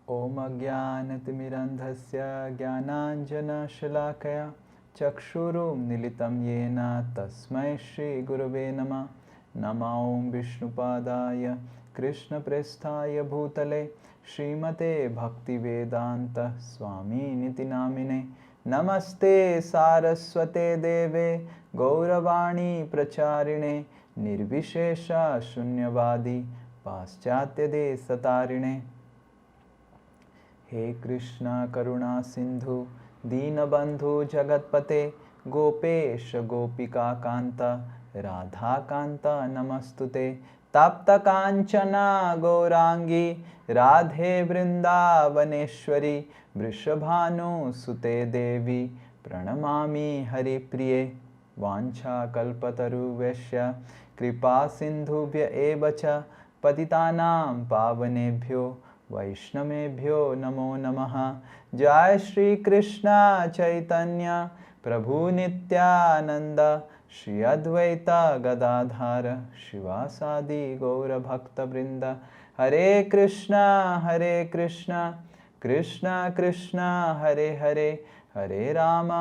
ओम अज्ञानतिमिरन्धस्य ज्ञानाञ्जनशलाकया चक्षुरुन्मीलितं येन तस्मै श्रीगुरवे नमः। नमो ॐ विष्णुपादाय कृष्णप्रेष्ठाय भूतले श्रीमते भक्तिवेदान्त स्वामिनिति नामिने। नमस्ते सारस्वते देवे गौरवाणी प्रचारिणे निर्विशेष शून्यवादी पाश्चात्यदेशतारिणे। हे कृष्णा करुणा सिंधु दीनबंधु जगतपते गोपेश गोपिका कांत राधा कांत नमस्तुते। तप्त कांचना गौरांगी राधे वृंदावनेश्वरी वृषभानुसुते देवी प्रणमामि हरिप्रिये। वाञ्छाकल्पतरुभ्यश्च कृपा सिन्धुभ्य एव च पतितानां पावनेभ्यो वैष्णवेभ्यो नमो नमः। जय श्री कृष्ण चैतन्य प्रभु नित्यानंद श्री अद्वैत गदाधर शिवासादि गौरभक्तवृंद। हरे कृष्णा कृष्ण कृष्ण हरे हरे हरे राम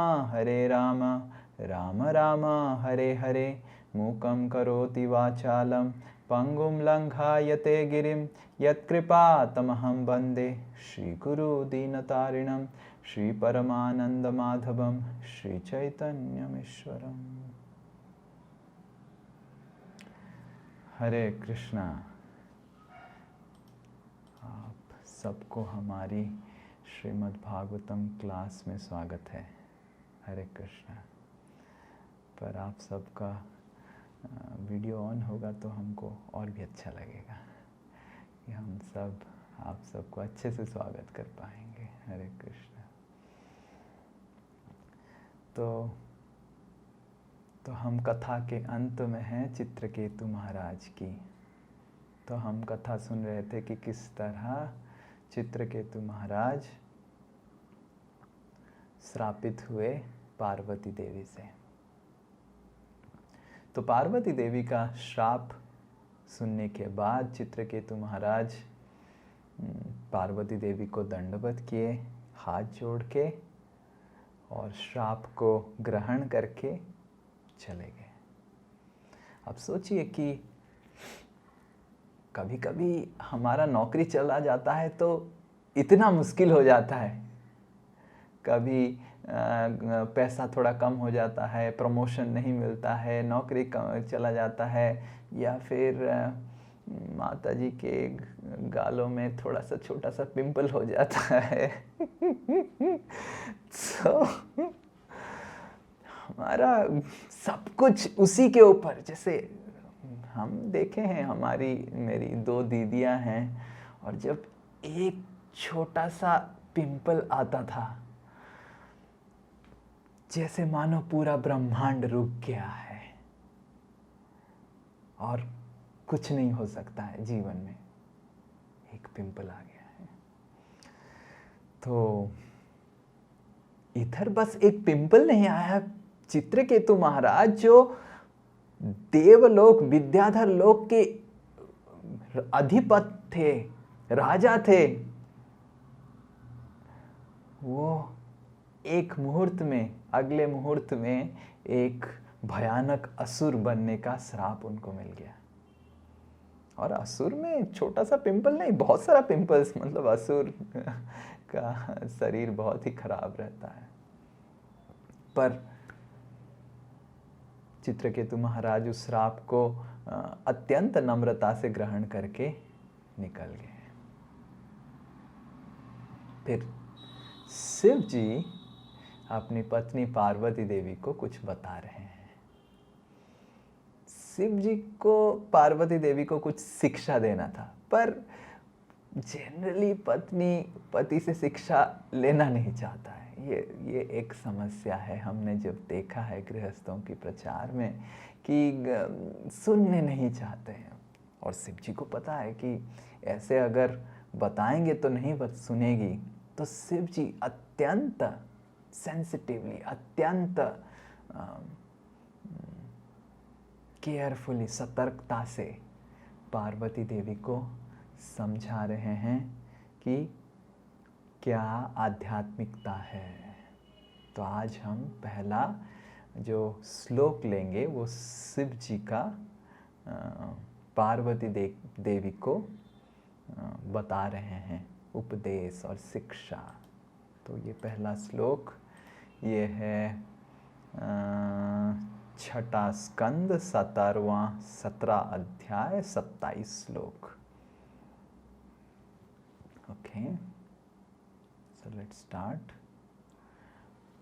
राम राम हरे हरे। मूकं करोति वाचालं पंगुं लंघायते गिरिं यत्कृपातमहं वन्दे श्रीगुरु दीनतारिणं श्रीपरमानन्दमाधवं श्रीचैतन्यमीश्वरम्। हरे कृष्णा। आप सबको हमारी श्रीमद् भागवतम क्लास में स्वागत है। हरे कृष्णा। पर आप सबका वीडियो ऑन होगा तो हमको और भी अच्छा लगेगा कि हम सब आप सबको अच्छे से स्वागत कर पाएंगे। हरे कृष्णा। तो हम कथा के अंत में हैं चित्रकेतु महाराज की। तो हम कथा सुन रहे थे कि किस तरह चित्रकेतु महाराज श्रापित हुए पार्वती देवी से। तो पार्वती देवी का श्राप सुनने के बाद चित्रकेतु महाराज पार्वती देवी को दंडवत किए हाथ जोड़ के और श्राप को ग्रहण करके चले गए। अब सोचिए कि कभी कभी हमारा नौकरी चला जाता है तो इतना मुश्किल हो जाता है। कभी पैसा थोड़ा कम हो जाता है, प्रमोशन नहीं मिलता है, नौकरी चला जाता है, या फिर माता जी के गालों में थोड़ा सा छोटा सा पिंपल हो जाता है। तो हमारा सब कुछ उसी के ऊपर। जैसे हम देखे हैं, मेरी 2 दीदियां हैं, और जब एक छोटा सा पिंपल आता था जैसे मानो पूरा ब्रह्मांड रुक गया है और कुछ नहीं हो सकता है जीवन में। एक पिंपल आ गया है। तो इधर बस एक पिंपल नहीं आया, चित्रकेतु महाराज जो देवलोक विद्याधर लोक के अधिपति थे, राजा थे, वो एक मुहूर्त में, अगले मुहूर्त में एक भयानक असुर बनने का श्राप उनको मिल गया। और असुर में छोटा सा पिंपल नहीं, बहुत सारा पिंपल्स। मतलब असुर का शरीर बहुत ही खराब रहता है। पर चित्रकेतु महाराज उस श्राप को अत्यंत नम्रता से ग्रहण करके निकल गए। फिर शिव जी अपनी पत्नी पार्वती देवी को कुछ बता रहे हैं। शिव जी को पार्वती देवी को कुछ शिक्षा देना था, पर जनरली पत्नी पति से शिक्षा लेना नहीं चाहता है। ये एक समस्या है। हमने जब देखा है गृहस्थों की प्रचार में कि सुनने नहीं चाहते हैं, और शिव जी को पता है कि ऐसे अगर बताएंगे तो नहीं सुनेगी। तो शिव जी अत्यंत सेंसिटिवली, अत्यंत केयरफुली, सतर्कता से पार्वती देवी को समझा रहे हैं कि क्या आध्यात्मिकता है। तो आज हम पहला जो श्लोक लेंगे वो शिव जी का पार्वती देवी को बता रहे हैं उपदेश और शिक्षा। तो ये पहला श्लोक ये है छठा स्कंद 17वां अध्याय 27 श्लोक। Okay, so let's start.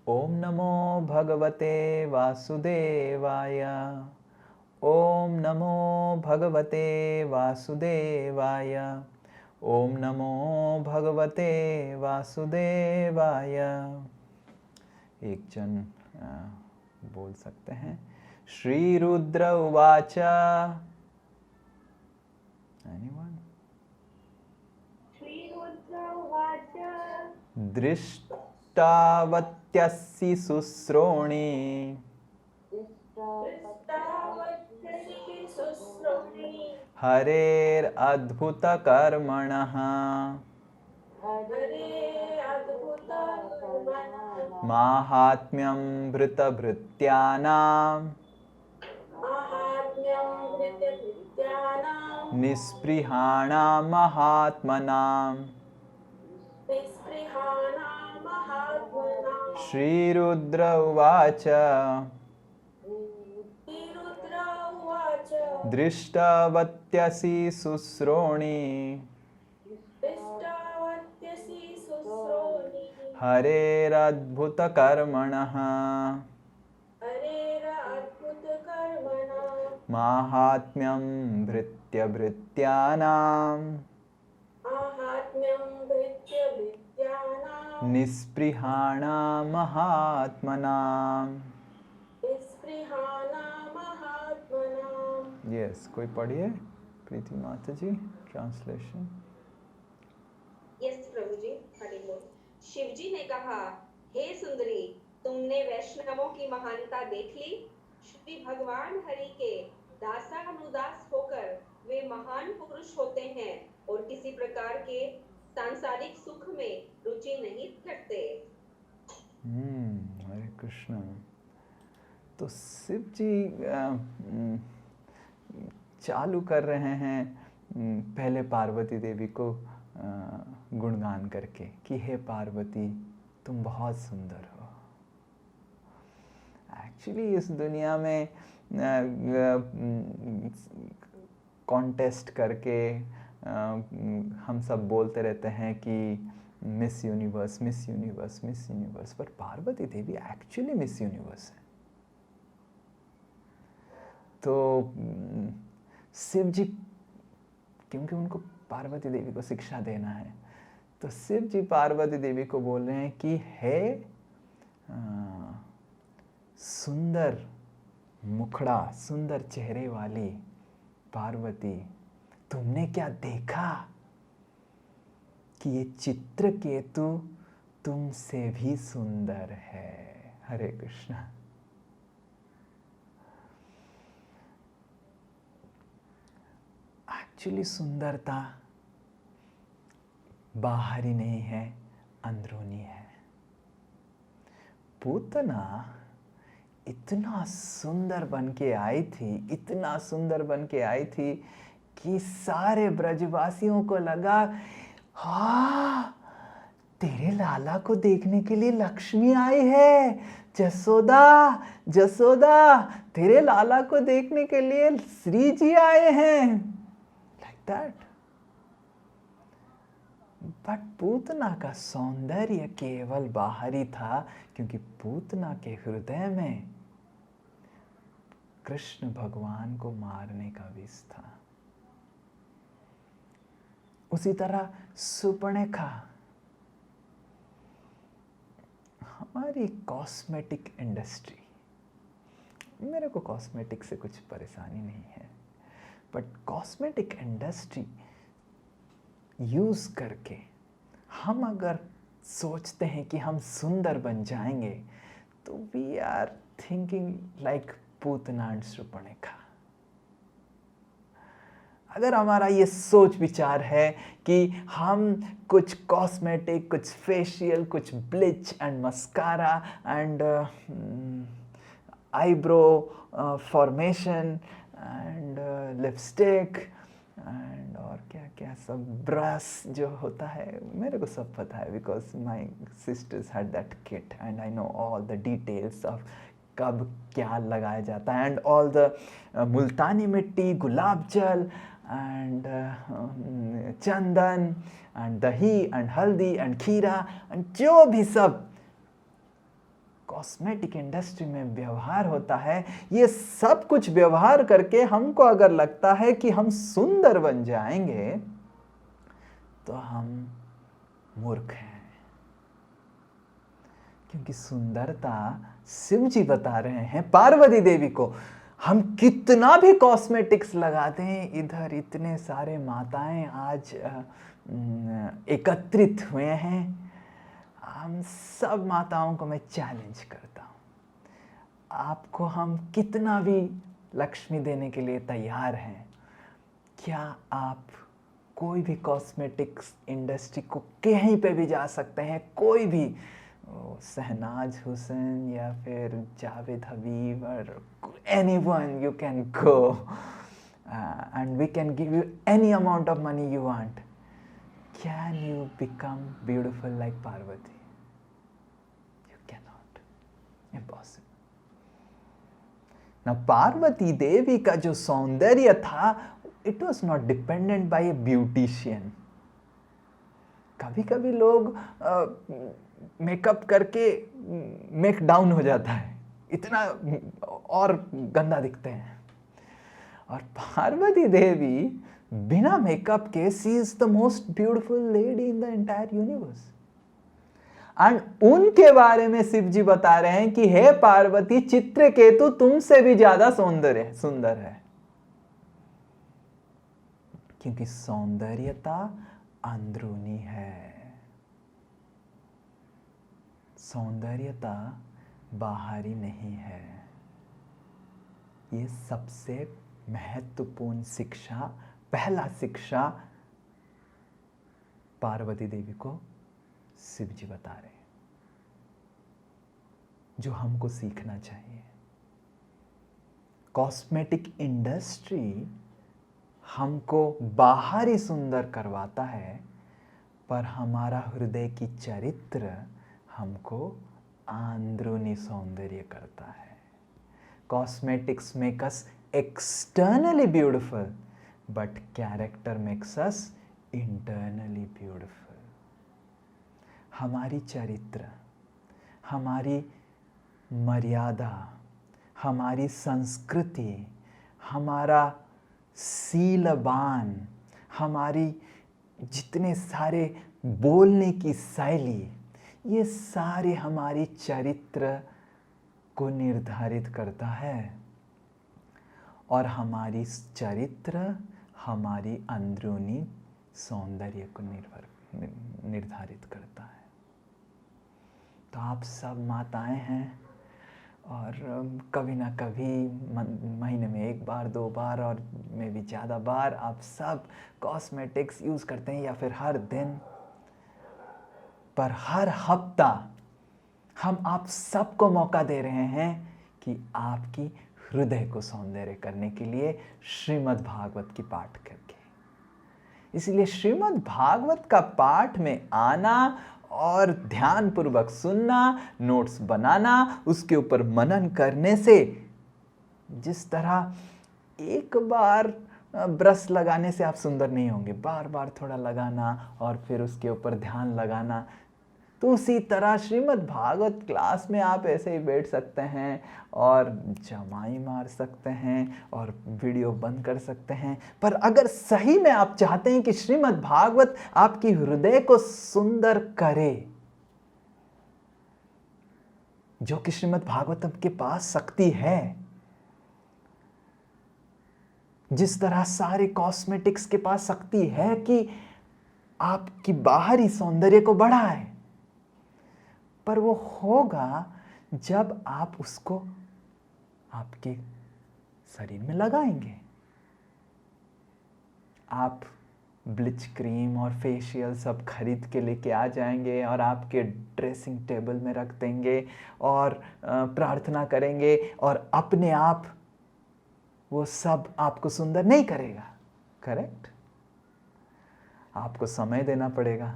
ओम नमो भगवते वासुदेवाय। ओम नमो भगवते वासुदेवाय। ओम नमो भगवते वासुदेवाय। एक जन बोल सकते हैं। श्री रुद्र उवाच। एनीवन? श्री रुद्र उवाच। दृष्टावत्यसि शुश्रोणि। दृष्टावत्यसि शुश्रोणि। हरेरद्भुतकर्मणः। हरेरद्भुतकर्मणः। माहात्म्यं भृतभृत्यानां। माहात्म्यं भृत्यभृत्यानां। निःस्पृहाणां महात्मनां। निःस्पृहाणां महात्मनां। श्रीरुद्र उवाच। श्रीरुद्र उवाच। दृष्टवत्यसि शुश्रोणि। दृष्टावत्यसि शुश्रोणि। हरेरद्भुतकर्मणः। हरेरद्भुतकर्मणः। माहात्म्यं भृत्यभृत्यानां। माहात्म्यं भृत्यभृत्यानां। निःस्पृहाणां महात्मनां। निःस्पृहाणां महात्मनां। यस, कोई पढ़िए प्रीति माता जी ट्रांसलेशन। यस प्रभु जी, हरि बोल। शिव जी ने कहा, हे सुंदरी, तुमने वैष्णवों की महानता देख ली। श्री भगवान हरि के दासानुदास होकर वे महान पुरुष होते हैं और किसी प्रकार के सांसारिक सुख में रुचि नहीं रखते। हरे कृष्ण। तो शिव जी चालू कर रहे हैं पहले पार्वती देवी को गुणगान करके कि हे पार्वती तुम बहुत सुंदर हो। एक्चुअली इस दुनिया में कॉन्टेस्ट करके हम सब बोलते रहते हैं कि miss universe miss universe miss universe, पर पार्वती देवी एक्चुअली मिस यूनिवर्स है। तो शिव जी, क्योंकि उनको पार्वती देवी को शिक्षा देना है, तो शिव जी पार्वती देवी को बोल रहे हैं कि हे सुंदर मुखड़ा, सुंदर चेहरे वाली पार्वती, तुमने क्या देखा कि ये चित्रकेतु तुमसे भी सुंदर है। हरे कृष्ण। एक्चुअली सुंदरता बाहरी नहीं है, अंदरूनी है। पूतना इतना सुंदर बन के आई थी, इतना सुंदर बन के आई थी कि सारे ब्रजवासियों को लगा, हाँ तेरे लाला को देखने के लिए लक्ष्मी आई है। जसोदा जसोदा, तेरे लाला को देखने के लिए श्री जी आए हैं। Like that. बट पूतना का सौंदर्य केवल बाहरी था, क्योंकि पूतना के हृदय में कृष्ण भगवान को मारने का विष था। उसी तरह सुपर्णखा, हमारी कॉस्मेटिक इंडस्ट्री, मेरे को कॉस्मेटिक से कुछ परेशानी नहीं है, बट कॉस्मेटिक इंडस्ट्री यूज करके हम अगर सोचते हैं कि हम सुंदर बन जाएंगे, तो we are thinking like Putana and Surpanakha. अगर हमारा ये सोच विचार है कि हम कुछ कॉस्मेटिक, कुछ फेशियल, कुछ bleach and mascara and eyebrow formation and lipstick and और क्या क्या सब, ब्रश जो होता है, मेरे को सब पता है because my sisters had that kit and I know all the details of कब क्या लगाया जाता है एंड ऑल द मुल्तानी मिट्टी, गुलाब जल एंड चंदन एंड दही एंड हल्दी एंड खीरा एंड जो भी सब कॉस्मेटिक इंडस्ट्री में व्यवहार होता है, ये सब कुछ व्यवहार करके हमको अगर लगता है कि हम सुंदर बन जाएंगे तो हम मूर्ख हैं। क्योंकि सुंदरता, शिव जी बता रहे हैं पार्वती देवी को, हम कितना भी कॉस्मेटिक्स लगा दें, इधर इतने सारे माताएं आज एकत्रित हुए हैं, हम सब माताओं को मैं चैलेंज करता हूँ, आपको हम कितना भी लक्ष्मी देने के लिए तैयार हैं, क्या आप कोई भी कॉस्मेटिक्स इंडस्ट्री को कहीं पे भी जा सकते हैं, कोई भी शहनाज हुसैन या फिर जावेद हबीब और anyone you can go and we can give you any amount of money you want. Can you become beautiful like Parvati? You cannot. Impossible. Now Parvati देवी का जो सौंदर्य था, it was not dependent by a beautician. कभी कभी लोग makeup करके make down हो जाता है, इतना और गंदा दिखते हैं, और पार्वती देवी बिना मेकअप के she is the most beautiful lady in the entire universe. And उनके बारे में शिव जी बता रहे हैं कि हे पार्वती, चित्रकेतु तुमसे भी ज्यादा सुंदर है, क्योंकि सौंदर्यता अंदरूनी है, सौंदर्यता बाहरी नहीं है। ये सबसे महत्वपूर्ण शिक्षा, पहला शिक्षा पार्वती देवी को शिव जी बता रहे हैं, जो हमको सीखना चाहिए। कॉस्मेटिक इंडस्ट्री हमको बाहरी सुंदर करवाता है, पर हमारा हृदय की चरित्र हमको अंदरूनी सौंदर्य करता है। Cosmetics make us externally beautiful, but character makes us internally beautiful. हमारी चरित्र, हमारी मर्यादा, हमारी संस्कृति, हमारा सीलबान, हमारी जितने सारे बोलने की शैली, ये सारे हमारी चरित्र को निर्धारित करता है, और हमारी चरित्र हमारी अंदरूनी सौंदर्य को निर्धारित करता है। तो आप सब माताएं हैं, और कभी ना कभी महीने में एक बार, 2 बार और में भी ज़्यादा बार आप सब कॉस्मेटिक्स यूज़ करते हैं, या फिर हर दिन, पर हर हफ्ता हम आप सबको मौका दे रहे हैं कि आपकी हृदय को सौंदर्य करने के लिए श्रीमद् भागवत की पाठ करके। इसलिए श्रीमद् भागवत का पाठ में आना और ध्यान पूर्वक सुनना, नोट्स बनाना, उसके ऊपर मनन करने से, जिस तरह एक बार ब्रश लगाने से आप सुंदर नहीं होंगे, बार बार थोड़ा लगाना और फिर उसके ऊपर ध्यान लगाना, तो उसी तरह श्रीमद् भागवत क्लास में आप ऐसे ही बैठ सकते हैं और जमाई मार सकते हैं और वीडियो बंद कर सकते हैं। पर अगर सही में आप चाहते हैं कि श्रीमद् भागवत आपकी हृदय को सुंदर करे, जो कि श्रीमद् भागवतम के पास शक्ति है, जिस तरह सारे कॉस्मेटिक्स के पास शक्ति है कि आपकी बाहरी सौंदर्य को बढ़ाए, पर वो होगा जब आप उसको आपके शरीर में लगाएंगे। आप ब्लीच क्रीम और फेशियल सब खरीद के लेके आ जाएंगे और आपके ड्रेसिंग टेबल में रख देंगे और प्रार्थना करेंगे, और अपने आप वो सब आपको सुंदर नहीं करेगा। करेक्ट? आपको समय देना पड़ेगा,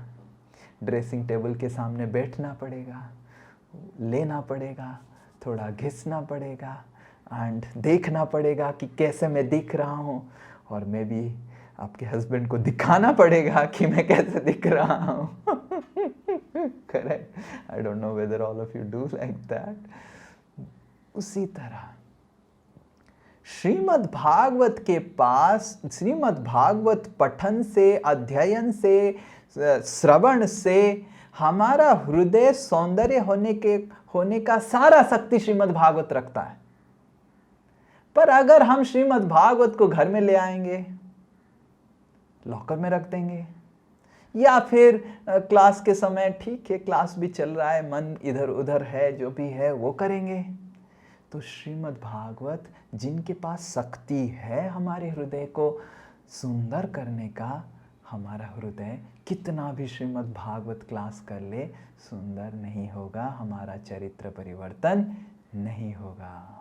ड्रेसिंग टेबल के सामने बैठना पड़ेगा, लेना पड़ेगा, थोड़ा घिसना पड़ेगा एंड देखना पड़ेगा कि कैसे मैं दिख रहा हूँ, और मैं भी आपके हस्बैंड को दिखाना पड़ेगा कि मैं कैसे दिख रहा हूँ। Correct? I don't know whether all of you do like that. उसी तरह श्रीमद् भागवत के पास, श्रीमद् भागवत पठन से, अध्ययन से, श्रवण से हमारा हृदय सौंदर्य होने का सारा शक्ति श्रीमद् भागवत रखता है। पर अगर हम श्रीमद् भागवत को घर में ले आएंगे, लॉकर में रख देंगे, या फिर क्लास के समय, ठीक है क्लास भी चल रहा है, मन इधर उधर है, जो भी है वो करेंगे, तो श्रीमद् भागवत जिनके पास शक्ति है हमारे हृदय को सुंदर करने का, हमारा हृदय कितना भी श्रीमद् भागवत क्लास कर ले, सुंदर नहीं होगा, हमारा चरित्र परिवर्तन नहीं होगा।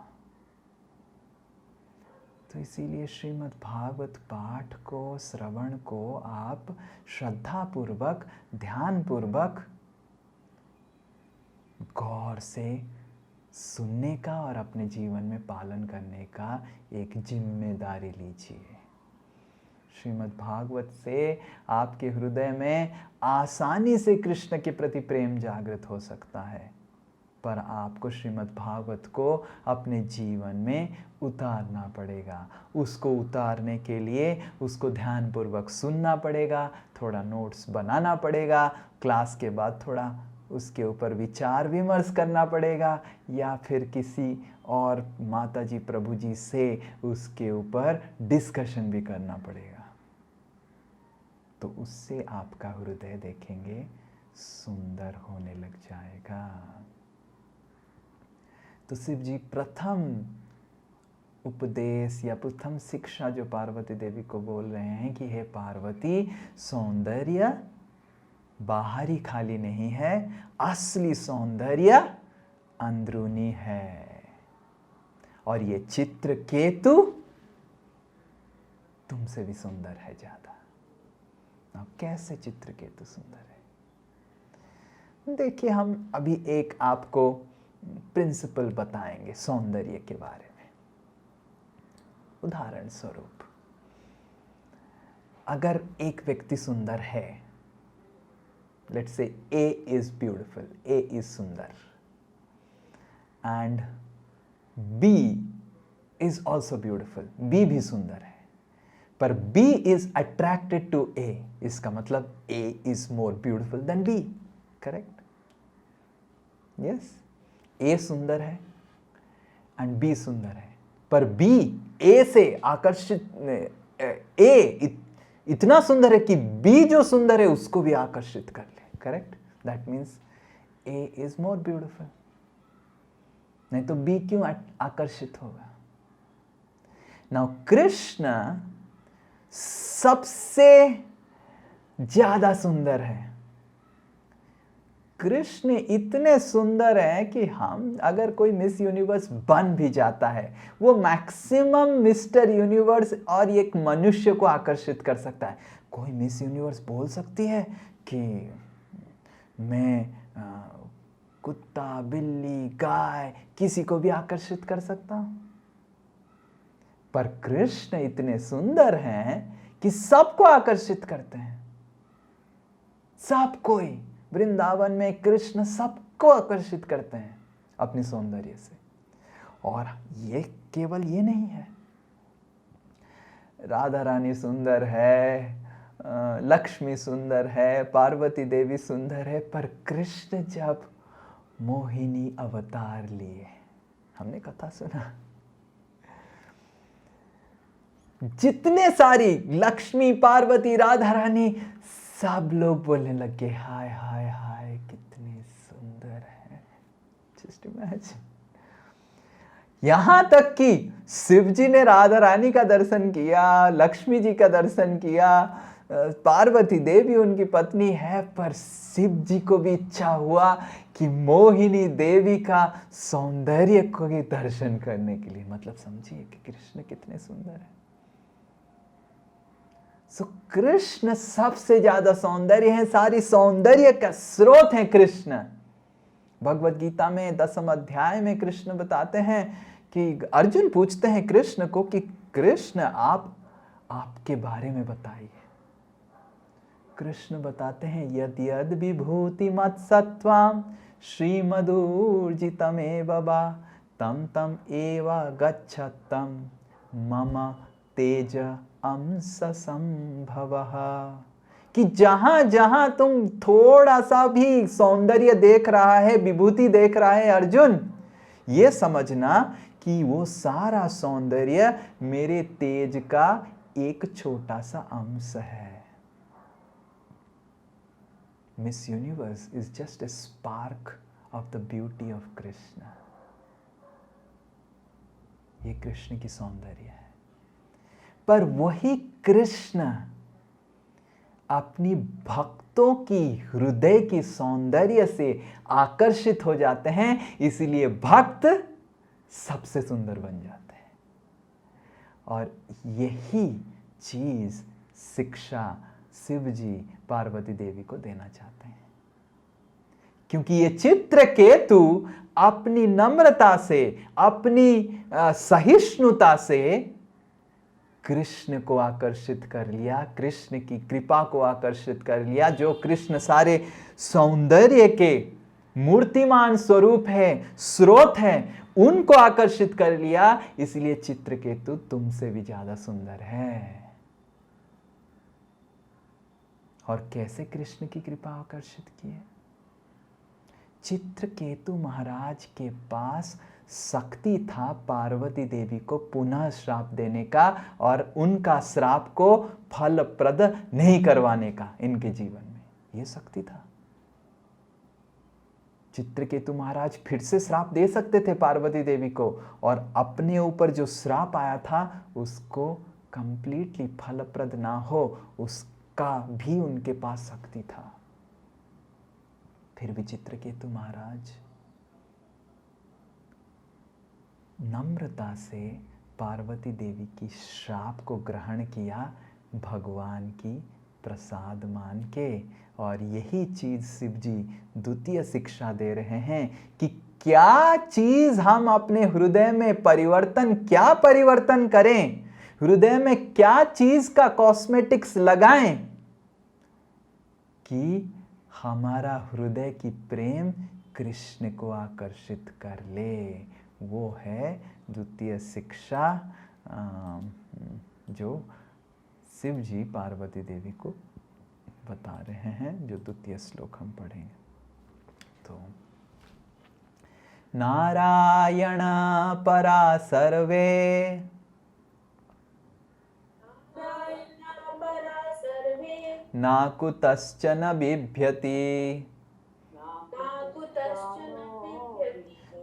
तो इसीलिए श्रीमद् भागवत पाठ को, श्रवण को आप श्रद्धापूर्वक, ध्यानपूर्वक, गौर से सुनने का और अपने जीवन में पालन करने का एक जिम्मेदारी लीजिए। श्रीमद् भागवत से आपके हृदय में आसानी से कृष्ण के प्रति प्रेम जागृत हो सकता है, पर आपको श्रीमद् भागवत को अपने जीवन में उतारना पड़ेगा। उसको उतारने के लिए उसको ध्यानपूर्वक सुनना पड़ेगा, थोड़ा नोट्स बनाना पड़ेगा, क्लास के बाद थोड़ा उसके ऊपर विचार विमर्श करना पड़ेगा, या फिर किसी और माता जी प्रभु जी से उसके ऊपर डिस्कशन भी करना पड़ेगा। तो उससे आपका हृदय देखेंगे सुंदर होने लग जाएगा। तो शिव जी प्रथम उपदेश या प्रथम शिक्षा जो पार्वती देवी को बोल रहे हैं कि हे पार्वती, सौंदर्य बाहरी खाली नहीं है, असली सौंदर्य अंदरूनी है। और ये चित्र केतु तुमसे भी सुंदर है ज्यादा। अब कैसे चित्र केतु सुंदर है? देखिए, हम अभी एक आपको प्रिंसिपल बताएंगे सौंदर्य के बारे में। उदाहरण स्वरूप, अगर एक व्यक्ति सुंदर है, let's say A is beautiful, A is सुंदर, and B is also beautiful, B भी सुंदर है, पर B is attracted to A, इसका मतलब A is more beautiful than B, correct? Yes, A सुंदर है and B सुंदर है, पर B A से आकर्षित, A इतना सुंदर है कि B जो सुंदर है उसको भी आकर्षित कर ले, correct? That means A is more beautiful. नहीं तो B क्यों आकर्षित होगा? नाउ कृष्ण सबसे ज्यादा सुंदर है। कृष्ण इतने सुंदर हैं कि हम, अगर कोई मिस यूनिवर्स बन भी जाता है, वो मैक्सिमम मिस्टर यूनिवर्स और एक मनुष्य को आकर्षित कर सकता है। कोई मिस यूनिवर्स बोल सकती है कि मैं कुत्ता, बिल्ली, गाय, किसी को भी आकर्षित कर सकता हूं, पर कृष्ण इतने सुंदर हैं कि सबको आकर्षित करते हैं। सब कोई, वृंदावन में कृष्ण सबको आकर्षित करते हैं अपनी सौंदर्य से। और ये केवल ये नहीं है, राधा रानी सुंदर है, लक्ष्मी सुंदर है, पार्वती देवी सुंदर है, पर कृष्ण जब मोहिनी अवतार लिए, हमने कथा सुना, जितने सारी लक्ष्मी, पार्वती, राधा रानी, सब लोग बोलने लगे हाय हाय हाय कितने सुंदर है। जस्ट इमेजिन, यहां तक कि शिव जी ने राधा रानी का दर्शन किया, लक्ष्मी जी का दर्शन किया, पार्वती देवी उनकी पत्नी है, पर शिव जी को भी इच्छा हुआ कि मोहिनी देवी का सौंदर्य को भी दर्शन करने के लिए। मतलब समझिए कि कृष्ण कितने सुंदर है। सो कृष्ण सबसे ज्यादा सौंदर्य है, सारी सौंदर्य का स्रोत है कृष्ण। भगवत गीता में 10वें अध्याय में कृष्ण बताते हैं कि अर्जुन पूछते हैं कृष्ण को कि कृष्ण आपके बारे में बताइए। कृष्ण बताते हैं यद यद विभूति मत सत्वाम श्रीमदूर्जितमेव वा तम तम एव गच्छतम मम तेज अंश संभवः। कि जहां जहां तुम थोड़ा सा भी सौंदर्य देख रहा है, विभूति देख रहा है अर्जुन, ये समझना कि वो सारा सौंदर्य मेरे तेज का एक छोटा सा अंश है। Miss Universe is just a spark of the beauty of Krishna. ये कृष्ण की सौंदर्य है। पर वही कृष्ण अपनी भक्तों की हृदय की सौंदर्य से आकर्षित हो जाते हैं, इसीलिए भक्त सबसे सुंदर बन जाते हैं। और यही चीज शिक्षा शिव जी पार्वती देवी को देना चाहते हैं, क्योंकि ये चित्रकेतु अपनी नम्रता से, अपनी सहिष्णुता से कृष्ण को आकर्षित कर लिया, कृष्ण की कृपा को आकर्षित कर लिया। जो कृष्ण सारे सौंदर्य के मूर्तिमान स्वरूप है, स्रोत है, उनको आकर्षित कर लिया। इसलिए चित्रकेतु तुमसे भी ज्यादा सुंदर है। और कैसे कृष्ण की कृपा आकर्षित किए? चित्रकेतु महाराज के पास शक्ति था पार्वती देवी को पुनः श्राप देने का और उनका श्राप को फलप्रद नहीं करवाने का इनके जीवन में। यह शक्ति था। चित्रकेतु महाराज फिर से श्राप दे सकते थे पार्वती देवी को, और अपने ऊपर जो श्राप आया था उसको कंप्लीटली फलप्रद ना हो, उसका भी उनके पास शक्ति था। फिर भी चित्रकेतु महाराज नम्रता से पार्वती देवी की श्राप को ग्रहण किया, भगवान की प्रसाद मान के। और यही चीज शिव जी द्वितीय शिक्षा दे रहे हैं कि क्या चीज हम अपने हृदय में क्या परिवर्तन करें, हृदय में क्या चीज का कॉस्मेटिक्स लगाएं कि हमारा हृदय की प्रेम कृष्ण को आकर्षित कर ले। वो है द्वितीय शिक्षा जो शिव जी पार्वती देवी को बता रहे हैं, जो द्वितीय श्लोक हम पढ़ेंगे। तो नारायण परा सर्वे न कुतश्चन बिभ्यति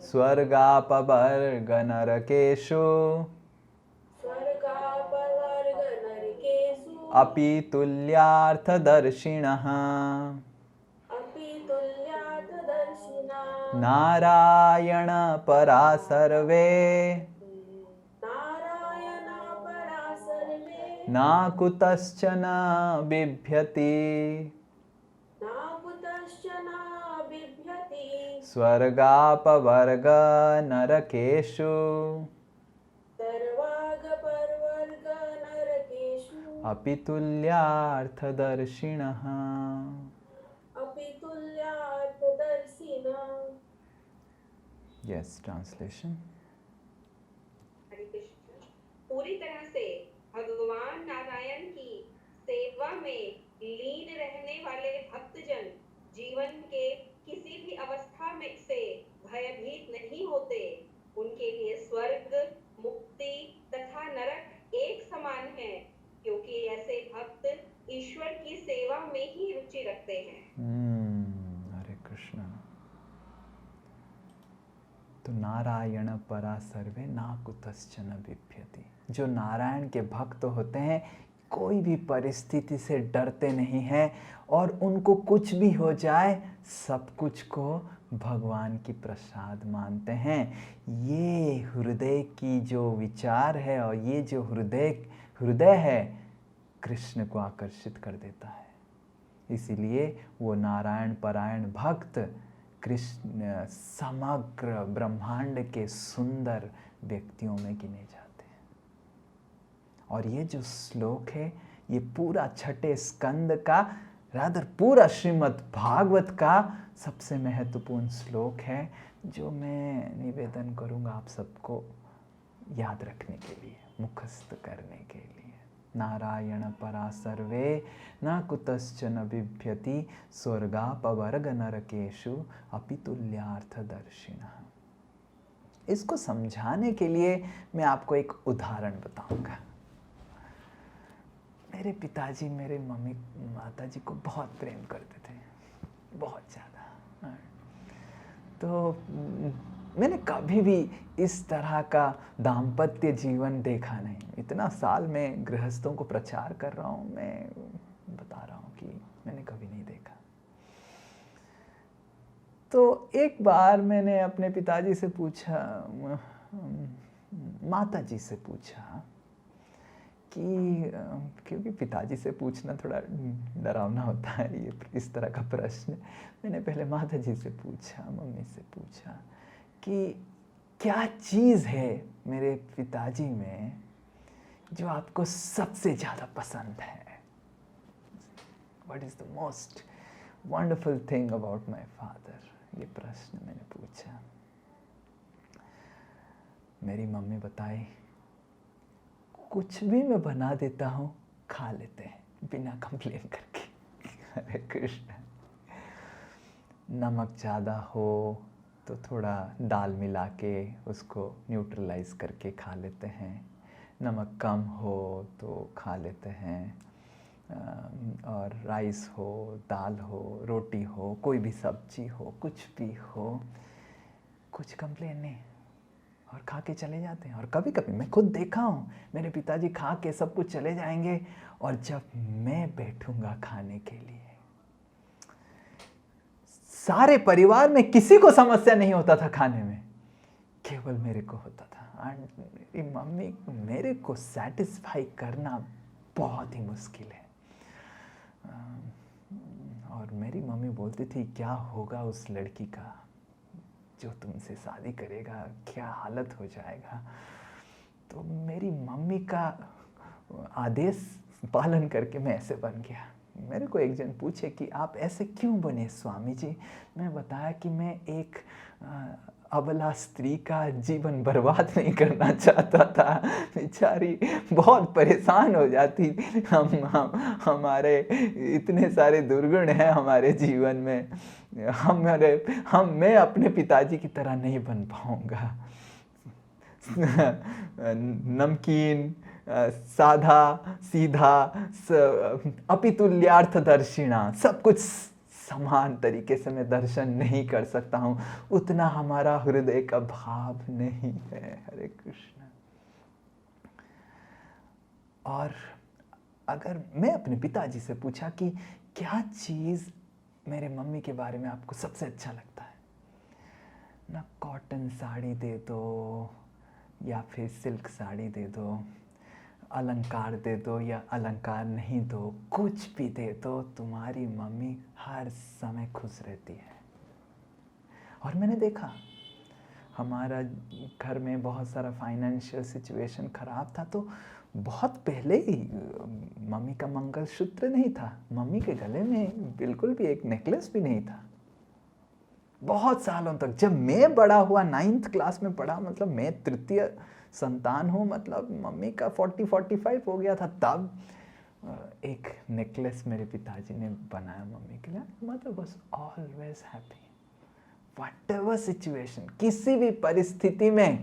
स्वर्गापवर्ग नरकेषु अपि तुल्यार्थदर्शिनः नारायण परा सर्वे न कुतश्चन बिभ्यति स्वर्गापवर्ग नरकेषु अपि तुल्यार्थदर्शिनः। Yes, translation. हरे कृष्ण। पूरी तरह से भगवान नारायण की सेवा में लीन रहने वाले भक्तजन जीवन के किसी भी अवस्था में से भयभीत नहीं होते। उनके लिए स्वर्ग, मुक्ति तथा नरक एक समान है, क्योंकि ऐसे भक्त ईश्वर की सेवा में ही रुचि रखते हैं। हरे कृष्णा। तो तो नारायण परा सर्वे ना कुतश्चन बिभ्यति। जो नारायण के भक्त होते हैं कोई भी परिस्थिति से डरते नहीं हैं और उनको कुछ भी हो जाए सब कुछ को भगवान की प्रसाद मानते हैं। ये हृदय की जो विचार है और ये जो हृदय है कृष्ण को आकर्षित कर देता है। इसीलिए वो नारायण परायण भक्त कृष्ण समग्र ब्रह्मांड के सुंदर व्यक्तियों में गिने जाते हैं। और ये जो श्लोक है ये पूरा छठे स्कंद का रादर पूरा श्रीमद् भागवत का सबसे महत्वपूर्ण श्लोक है, जो मैं निवेदन करूँगा आप सबको याद रखने के लिए, मुखस्थ करने के लिए। नारायण परा सर्वे न कुतश्चन बिभ्यति स्वर्गापवर्ग नरकेषु अपि तुल्यार्थदर्शिनः। इसको समझाने के लिए मैं आपको एक उदाहरण बताऊंगा। मेरे पिताजी मेरे मम्मी माताजी को बहुत प्रेम करते थे, बहुत ज़्यादा। तो मैंने कभी भी इस तरह का दाम्पत्य जीवन देखा नहीं। इतना साल में गृहस्थों को प्रचार कर रहा हूँ, मैं बता रहा हूँ कि मैंने कभी नहीं देखा। तो एक बार मैंने अपने पिताजी से पूछा, माताजी से पूछा कि क्योंकि पिताजी से पूछना थोड़ा डरावना होता है ये इस तरह का प्रश्न। मैंने पहले माताजी से पूछा, मम्मी से पूछा कि क्या चीज़ है मेरे पिताजी में जो आपको सबसे ज़्यादा पसंद है। What is the most wonderful thing about my father? ये प्रश्न मैंने पूछा। मेरी मम्मी बताई, कुछ भी मैं बना देता हूँ खा लेते हैं बिना कंप्लेन करके। हरे कृष्ण। नमक ज़्यादा हो तो थोड़ा दाल मिला के उसको न्यूट्रलाइज करके खा लेते हैं, नमक कम हो तो खा लेते हैं, और राइस हो, दाल हो, रोटी हो, कोई भी सब्जी हो, कुछ भी हो, कुछ कंप्लेन नहीं और खा के चले जाते हैं। और कभी कभी मैं खुद देखा हूँ, मेरे पिताजी खा के सब कुछ चले जाएंगे और जब मैं बैठूंगा खाने के लिए सारे परिवार में किसी को समस्या नहीं होता था खाने में, केवल मेरे को होता था। और मेरी मम्मी मेरे को सेटिस्फाई करना बहुत ही मुश्किल है। और मेरी मम्मी बोलती थी, क्या होगा उस लड़की का जो तुमसे शादी करेगा, क्या हालत हो जाएगा। तो मेरी मम्मी का आदेश पालन करके मैं ऐसे बन गया। मेरे को एक जन पूछे कि आप ऐसे क्यों बने स्वामी जी। मैं बताया कि मैं एक अबला स्त्री का जीवन बर्बाद नहीं करना चाहता था। बेचारी बहुत परेशान हो जाती। हमारे इतने सारे दुर्गुण हैं हमारे जीवन में, मैं अपने पिताजी की तरह नहीं बन पाऊंगा। नमकीन, साधा सीधा, अपितुल्यार्थदर्शिणा, सब कुछ समान तरीके से मैं दर्शन नहीं कर सकता हूँ, उतना हमारा हृदय का भाव नहीं है। हरे कृष्ण। और अगर मैं अपने पिताजी से पूछा कि क्या चीज़ मेरे मम्मी के बारे में आपको सबसे अच्छा लगता है, ना कॉटन साड़ी दे दो या फिर सिल्क साड़ी दे दो, अलंकार दे दो या अलंकार नहीं दो, कुछ भी दे दो, तुम्हारी मम्मी हर समय खुश रहती है। और मैंने देखा हमारा घर में बहुत सारा फाइनेंशियल सिचुएशन ख़राब था, तो बहुत पहले ही मम्मी का मंगलसूत्र नहीं था, मम्मी के गले में बिल्कुल भी एक नेकलेस भी नहीं था। बहुत सालों तक, जब मैं बड़ा हुआ 9th क्लास में पढ़ा, मतलब मैं तृतीय संतान हूँ, मतलब मम्मी का 40-45 हो गया था, तब एक नेकलेस मेरे पिताजी ने बनाया मम्मी के लिए। Mother was always happy, whatever situation, किसी भी परिस्थिति में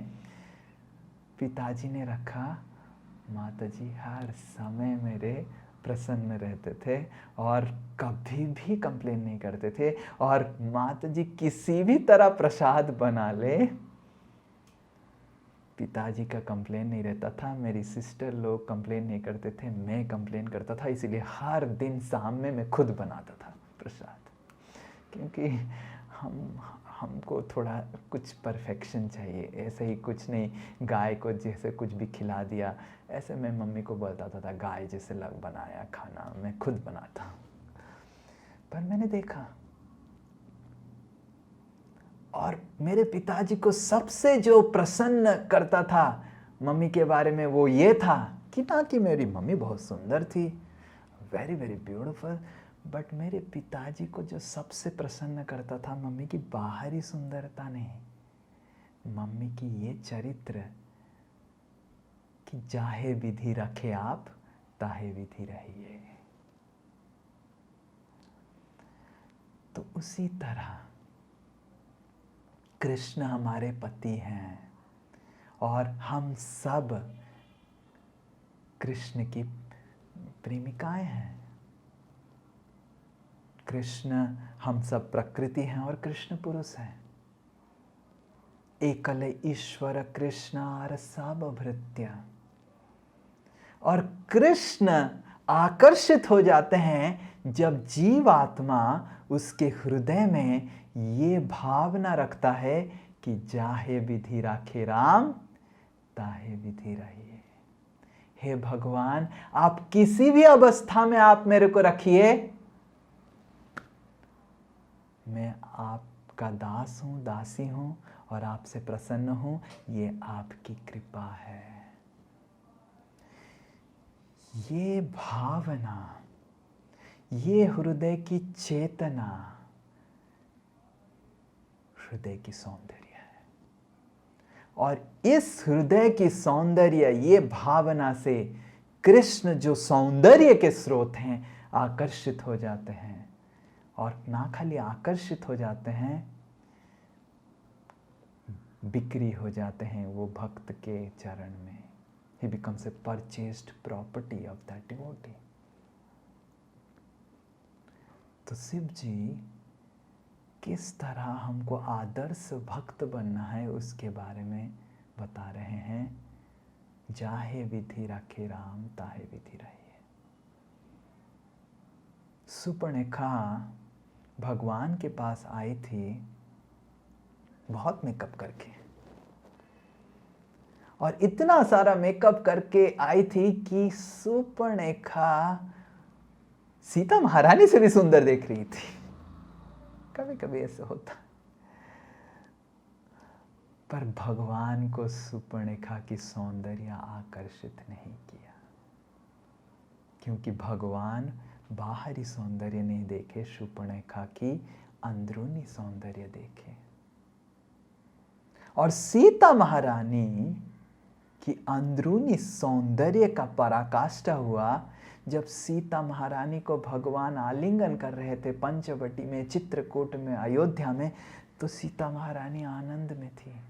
पिताजी ने रखा, माताजी हर समय मेरे प्रसन्न रहते थे और कभी भी कंप्लेन नहीं करते थे। और माताजी किसी भी तरह प्रसाद बना ले, पिताजी का कंप्लेन नहीं रहता था, मेरी सिस्टर लोग कंप्लेन नहीं करते थे, मैं कंप्लेन करता था। इसीलिए हर दिन शाम में मैं खुद बनाता था प्रसाद, क्योंकि हमको थोड़ा कुछ परफेक्शन चाहिए। ऐसे ही कुछ नहीं, गाय को जैसे कुछ भी खिला दिया, ऐसे मैं मम्मी को बोलता था गाय जैसे लग बनाया खाना, मैं खुद बनाता हूँ। पर मैंने देखा, और मेरे पिताजी को सबसे जो प्रसन्न करता था मम्मी के बारे में वो ये था कि ना कि मेरी मम्मी बहुत सुंदर थी, वेरी वेरी ब्यूटीफुल, बट मेरे पिताजी को जो सबसे प्रसन्न करता था मम्मी की बाहरी सुंदरता नहीं, मम्मी की ये चरित्र कि जाहे विधि रखे आप ताहे विधि रहिए। तो उसी तरह कृष्ण हमारे पति हैं और हम सब कृष्ण की प्रेमिकाएं हैं। कृष्ण, हम सब प्रकृति हैं और कृष्ण पुरुष हैं। एकल ईश्वर कृष्णार सब भृत्य। और कृष्ण आकर्षित हो जाते हैं जब जीवात्मा उसके हृदय में ये भावना रखता है कि जाहे विधि राखे राम ताहे विधि रहिए। हे भगवान, आप किसी भी अवस्था में आप मेरे को रखिए, मैं आपका दास हूं, दासी हूं और आपसे प्रसन्न हूं, ये आपकी कृपा है। ये भावना, ये हृदय की चेतना हृदय की सौंदर्य है। और इस हृदय की सौंदर्य, ये भावना से कृष्ण जो सौंदर्य के स्रोत हैं आकर्षित हो जाते हैं। और ना खाली आकर्षित हो जाते हैं, बिक्री हो जाते हैं वो भक्त के चरण में। He becomes a purchased property of that devotee. तो शिव जी किस तरह हमको आदर्श भक्त बनना है उसके बारे में बता रहे हैं। जाहे विधि रखे राम ताहे विधि रहिए। सुपर्णखा भगवान के पास आई थी बहुत मेकअप करके, और इतना सारा मेकअप करके आई थी कि सुपर्णखा सीता महारानी से भी सुंदर देख रही थी। कभी कभी ऐसे होता, पर भगवान को सुपर्णखा की सौंदर्य आकर्षित नहीं किया, क्योंकि भगवान बाहरी सौंदर्य नहीं देखे, सुपर्णखा की अंदरूनी सौंदर्य देखे। और सीता महारानी की अंदरूनी सौंदर्य का पराकाष्ठा हुआ जब सीता महारानी को भगवान आलिंगन कर रहे थे पंचवटी में, चित्रकूट में, अयोध्या में, तो सीता महारानी आनंद में थी।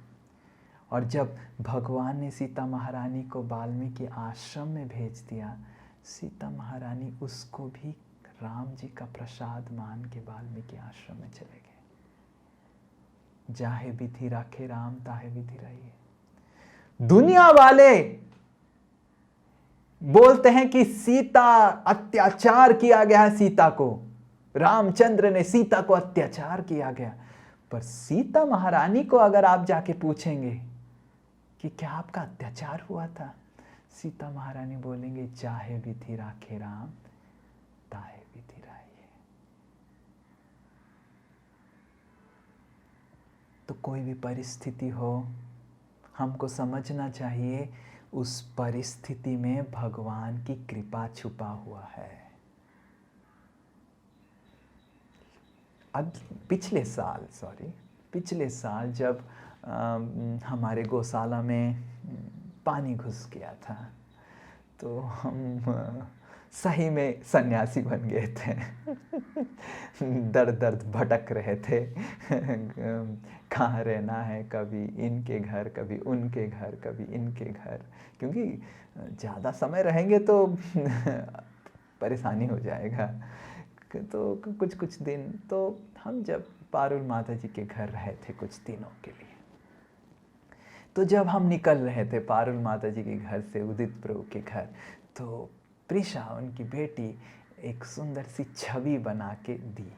और जब भगवान ने सीता महारानी को वाल्मीकि आश्रम में भेज दिया, सीता महारानी उसको भी राम जी का प्रसाद मान के वाल्मीकि आश्रम में चले गए। जाहे विधि राखे राम ताहे विधि रहिए। दुनिया वाले बोलते हैं कि सीता अत्याचार किया गया है, सीता को, रामचंद्र ने सीता को अत्याचार किया गया। पर सीता महारानी को अगर आप जाके पूछेंगे कि क्या आपका अत्याचार हुआ था, सीता महारानी बोलेंगे चाहे विधि राखे राम ताहे विधि रहिए। तो कोई भी परिस्थिति हो, हमको समझना चाहिए उस परिस्थिति में भगवान की कृपा छुपा हुआ है। पिछले साल जब हमारे गौशाला में पानी घुस गया था, तो हम सही में सन्यासी बन गए थे। दर दर्द भटक रहे थे, कहाँ रहना है, कभी इनके घर, कभी उनके घर, कभी इनके घर, क्योंकि ज़्यादा समय रहेंगे तो परेशानी हो जाएगा। तो कुछ दिन तो हम जब पारुल माता जी के घर रहे थे कुछ दिनों के लिए, तो जब हम निकल रहे थे पारुल माता जी के घर से उदित प्रभु के घर, तो प्रीशा उनकी बेटी एक सुंदर सी छवि बना के दी,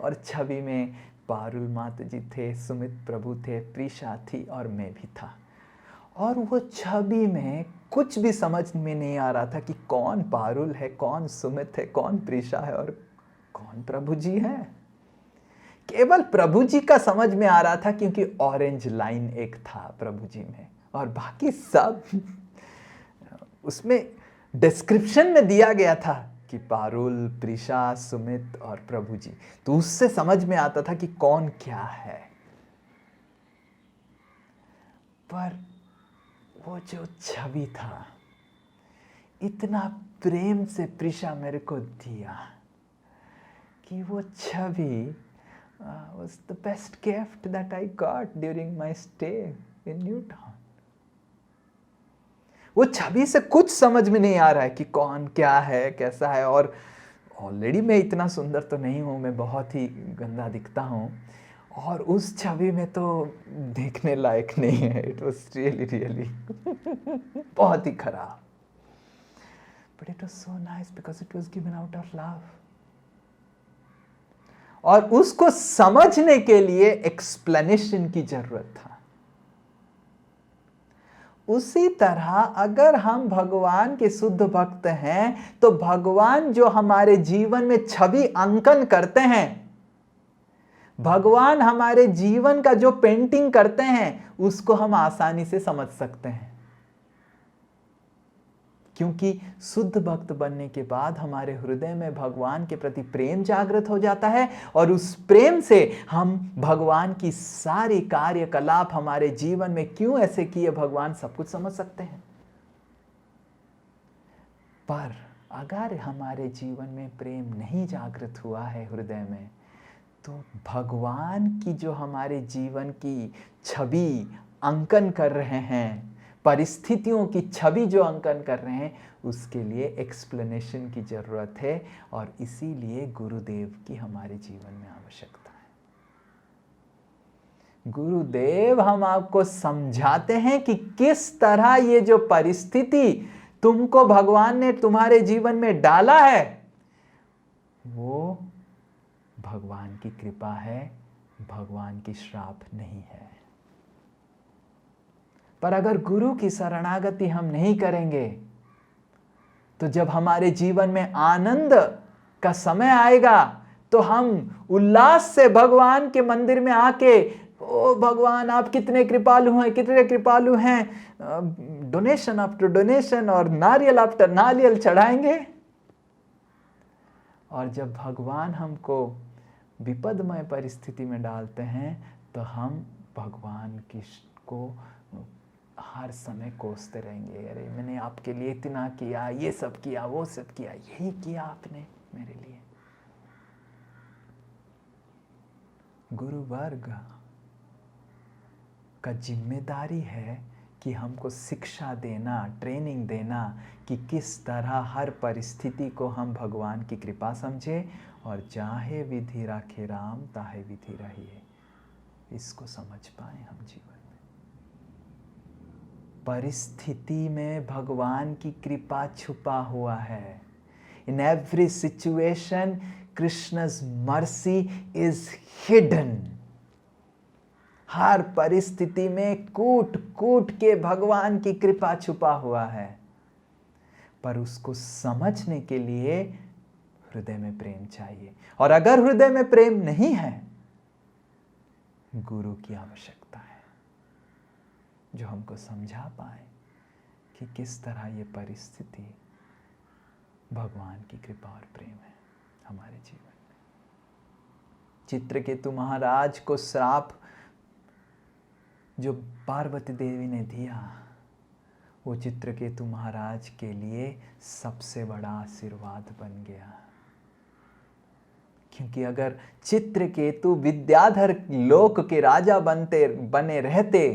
और छवि में पारुल माता जी थे, सुमित प्रभु थे, प्रीशा थी और मैं भी था। और वो छवि में कुछ भी समझ में नहीं आ रहा था कि कौन पारुल है, कौन सुमित है, कौन प्रीशा है और कौन प्रभु जी है। केवल प्रभु जी का समझ में आ रहा था क्योंकि ऑरेंज लाइन एक था प्रभु जी में, और बाकी सब उसमें डिस्क्रिप्शन में दिया गया था कि पारुल, प्रीशा, सुमित और प्रभु जी। तो उससे समझ में आता था कि कौन क्या है। पर वो जो छवि था, इतना प्रेम से प्रीशा मेरे को दिया कि वो छवि was the best gift that I got during my stay in Newtown. वो छवि से कुछ समझ में नहीं आ रहा है कि कौन क्या है, कैसा है। और ऑलरेडी मैं इतना सुंदर तो नहीं हूँ, मैं बहुत ही गंदा दिखता हूँ, और उस छवि में तो देखने लायक नहीं है। इट वॉज रियली बहुत ही खराब। But it was so nice because it was given out of love. और उसको समझने के लिए एक्सप्लेनेशन की जरूरत था। उसी तरह अगर हम भगवान के शुद्ध भक्त हैं, तो भगवान जो हमारे जीवन में छवि अंकन करते हैं, भगवान हमारे जीवन का जो पेंटिंग करते हैं, उसको हम आसानी से समझ सकते हैं। क्योंकि शुद्ध भक्त बनने के बाद हमारे हृदय में भगवान के प्रति प्रेम जागृत हो जाता है, और उस प्रेम से हम भगवान की सारी कार्यकलाप हमारे जीवन में क्यों ऐसे किए भगवान सब कुछ समझ सकते हैं। पर अगर हमारे जीवन में प्रेम नहीं जागृत हुआ है हृदय में, तो भगवान की जो हमारे जीवन की छवि अंकन कर रहे हैं, परिस्थितियों की छवि जो अंकन कर रहे हैं, उसके लिए एक्सप्लेनेशन की जरूरत है। और इसीलिए गुरुदेव की हमारे जीवन में आवश्यकता है। गुरुदेव हम आपको समझाते हैं कि किस तरह ये जो परिस्थिति तुमको भगवान ने तुम्हारे जीवन में डाला है, वो भगवान की कृपा है, भगवान की श्राप नहीं है। पर अगर गुरु की शरणागति हम नहीं करेंगे, तो जब हमारे जीवन में आनंद का समय आएगा, तो हम उल्लास से भगवान के मंदिर में आके, ओ भगवान आप कितने कृपालु हैं, कितने कृपालु हैं, डोनेशन आफ्टर डोनेशन और नारियल आफ्टर नारियल चढ़ाएंगे। और जब भगवान हमको विपदमय परिस्थिति में डालते हैं, तो हम भगवान को हर समय कोसते रहेंगे, अरे मैंने आपके लिए इतना किया, ये सब किया, वो सब किया, यही किया आपने मेरे लिए। गुरु वर्ग का जिम्मेदारी है कि हमको शिक्षा देना, ट्रेनिंग देना कि किस तरह हर परिस्थिति को हम भगवान की कृपा समझे, और चाहे विधि राखे राम ताहे विधि रहिए, इसको समझ पाए हम जीवन में। परिस्थिति में भगवान की कृपा छुपा हुआ है। In every situation Krishna's mercy is hidden। हर परिस्थिति में कूट कूट के भगवान की कृपा छुपा हुआ है। पर उसको समझने के लिए हृदय में प्रेम चाहिए, और अगर हृदय में प्रेम नहीं है, गुरु की आवश्यकता है जो हमको समझा पाए कि किस तरह ये परिस्थिति भगवान की कृपा और प्रेम है हमारे जीवन में। चित्रकेतु महाराज को श्राप जो पार्वती देवी ने दिया, वो चित्रकेतु महाराज के लिए सबसे बड़ा आशीर्वाद बन गया। क्योंकि अगर चित्रकेतु विद्याधर लोक के राजा बने रहते,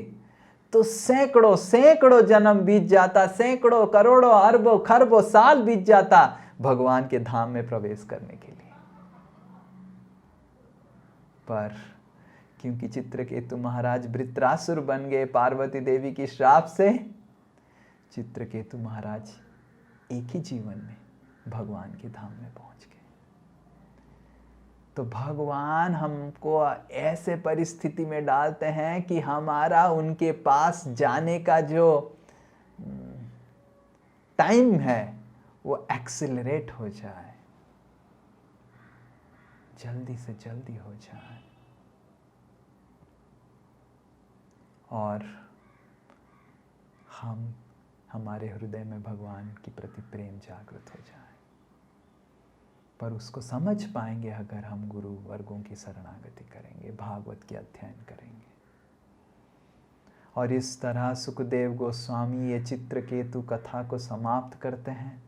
तो सैकड़ों सैकड़ों जन्म बीत जाता, सैकड़ों करोड़ों अरबों खरबों साल बीत जाता भगवान के धाम में प्रवेश करने के लिए। पर क्योंकि चित्रकेतु महाराज वृत्रासुर बन गए पार्वती देवी की श्राप से। चित्रकेतु महाराज एक ही जीवन में भगवान के धाम में पहुंच गए। तो भगवान हमको ऐसे परिस्थिति में डालते हैं कि हमारा उनके पास जाने का जो टाइम है वो एक्सेलरेट हो जाए, जल्दी से जल्दी हो जाए, और हमारे हृदय में भगवान के प्रति प्रेम जागृत हो जाए। पर उसको समझ पाएंगे अगर हम गुरु वर्गों की शरणागति करेंगे, भागवत के अध्ययन करेंगे। और इस तरह सुखदेव गोस्वामी ये चित्रकेतु कथा को समाप्त करते हैं,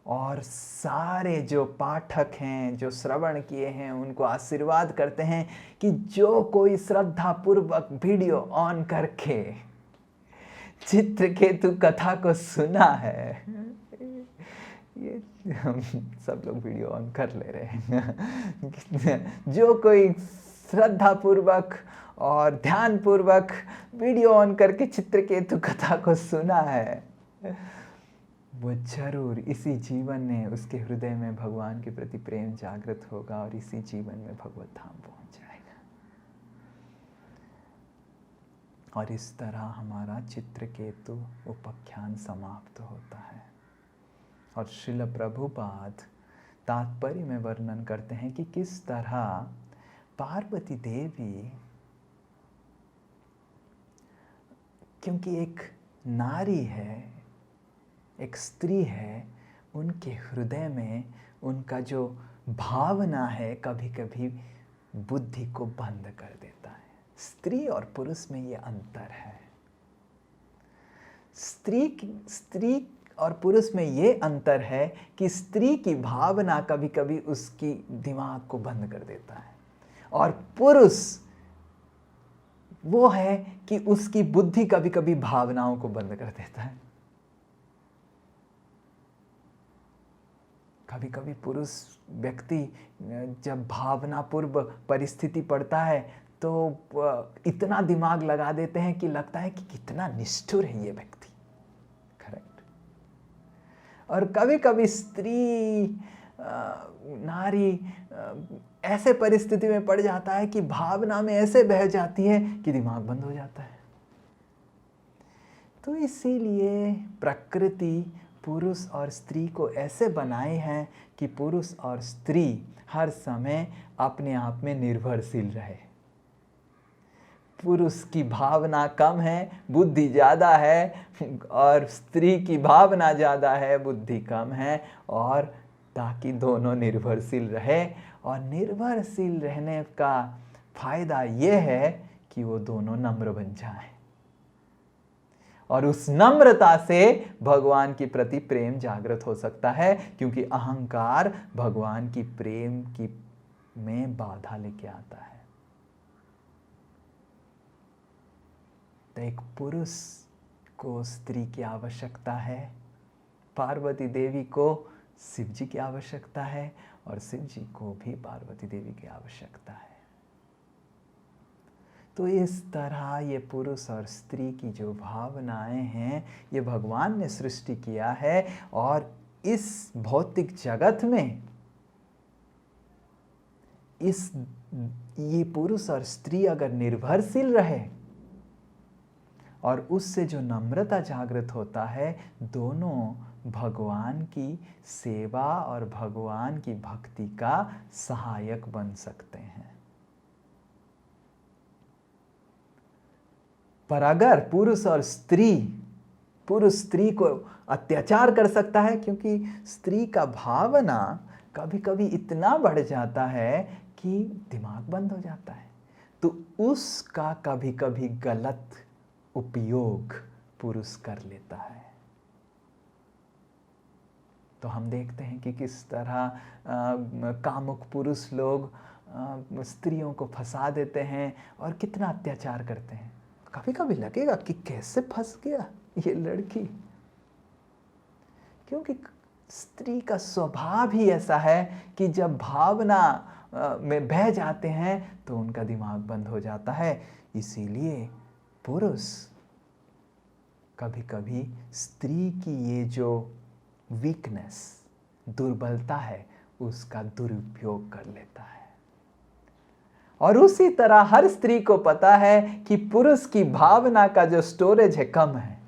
और सारे जो पाठक हैं, जो श्रवण किए हैं, उनको आशीर्वाद करते हैं कि जो कोई श्रद्धा पूर्वक वीडियो ऑन करके चित्रकेतु कथा को सुना है, ये हम सब लोग वीडियो ऑन कर ले रहे हैं जो कोई श्रद्धा पूर्वक और ध्यान पूर्वक वीडियो ऑन करके चित्रकेतु कथा को सुना है, वो जरूर इसी जीवन में उसके हृदय में भगवान के प्रति प्रेम जागृत होगा और इसी जीवन में भगवत धाम पहुंच जाएगा। और इस तरह हमारा चित्रकेतु उपाख्यान समाप्त होता है। और श्रील प्रभुपाद तात्पर्य में वर्णन करते हैं कि किस तरह पार्वती देवी, क्योंकि एक नारी है, एक स्त्री है, उनके हृदय में उनका जो भावना है कभी कभी बुद्धि को बंद कर देता है। स्त्री और पुरुष में ये अंतर है। स्त्री और पुरुष में ये अंतर है कि स्त्री की भावना कभी कभी उसकी दिमाग को बंद कर देता है, और पुरुष वो है कि उसकी बुद्धि कभी कभी भावनाओं को बंद कर देता है। कभी कभी पुरुष व्यक्ति जब भावनापूर्व परिस्थिति पड़ता है तो इतना दिमाग लगा देते हैं कि लगता है कि कितना निष्ठुर है ये व्यक्ति। करेक्ट। और कभी कभी स्त्री नारी ऐसे परिस्थिति में पड़ जाता है कि भावना में ऐसे बह जाती है कि दिमाग बंद हो जाता है। तो इसीलिए प्रकृति पुरुष और स्त्री को ऐसे बनाए हैं कि पुरुष और स्त्री हर समय अपने आप में निर्भरशील रहे। पुरुष की भावना कम है, बुद्धि ज़्यादा है, और स्त्री की भावना ज़्यादा है, बुद्धि कम है, और ताकि दोनों निर्भरशील रहे। और निर्भरशील रहने का फायदा ये है कि वो दोनों नम्र बन जाएं, और उस नम्रता से भगवान के प्रति प्रेम जागृत हो सकता है, क्योंकि अहंकार भगवान की प्रेम की में बाधा लेके आता है। तो एक पुरुष को स्त्री की आवश्यकता है, पार्वती देवी को शिव जी की आवश्यकता है, और शिव जी को भी पार्वती देवी की आवश्यकता है। तो इस तरह ये पुरुष और स्त्री की जो भावनाएं हैं, ये भगवान ने सृष्टि किया है। और इस भौतिक जगत में ये पुरुष और स्त्री अगर निर्भरशील रहे और उससे जो नम्रता जागृत होता है, दोनों भगवान की सेवा और भगवान की भक्ति का सहायक बन सकते हैं। पर अगर पुरुष स्त्री को अत्याचार कर सकता है, क्योंकि स्त्री का भावना कभी कभी इतना बढ़ जाता है कि दिमाग बंद हो जाता है, तो उसका कभी कभी गलत उपयोग पुरुष कर लेता है। तो हम देखते हैं कि किस तरह कामुक पुरुष लोग स्त्रियों को फंसा देते हैं और कितना अत्याचार करते हैं। कभी कभी लगेगा कि कैसे फंस गया ये लड़की, क्योंकि स्त्री का स्वभाव ही ऐसा है कि जब भावना में बह जाते हैं तो उनका दिमाग बंद हो जाता है। इसीलिए पुरुष कभी कभी स्त्री की ये जो वीकनेस, दुर्बलता है, उसका दुरुपयोग कर लेता है। और उसी तरह हर स्त्री को पता है कि पुरुष की भावना का जो स्टोरेज है कम है,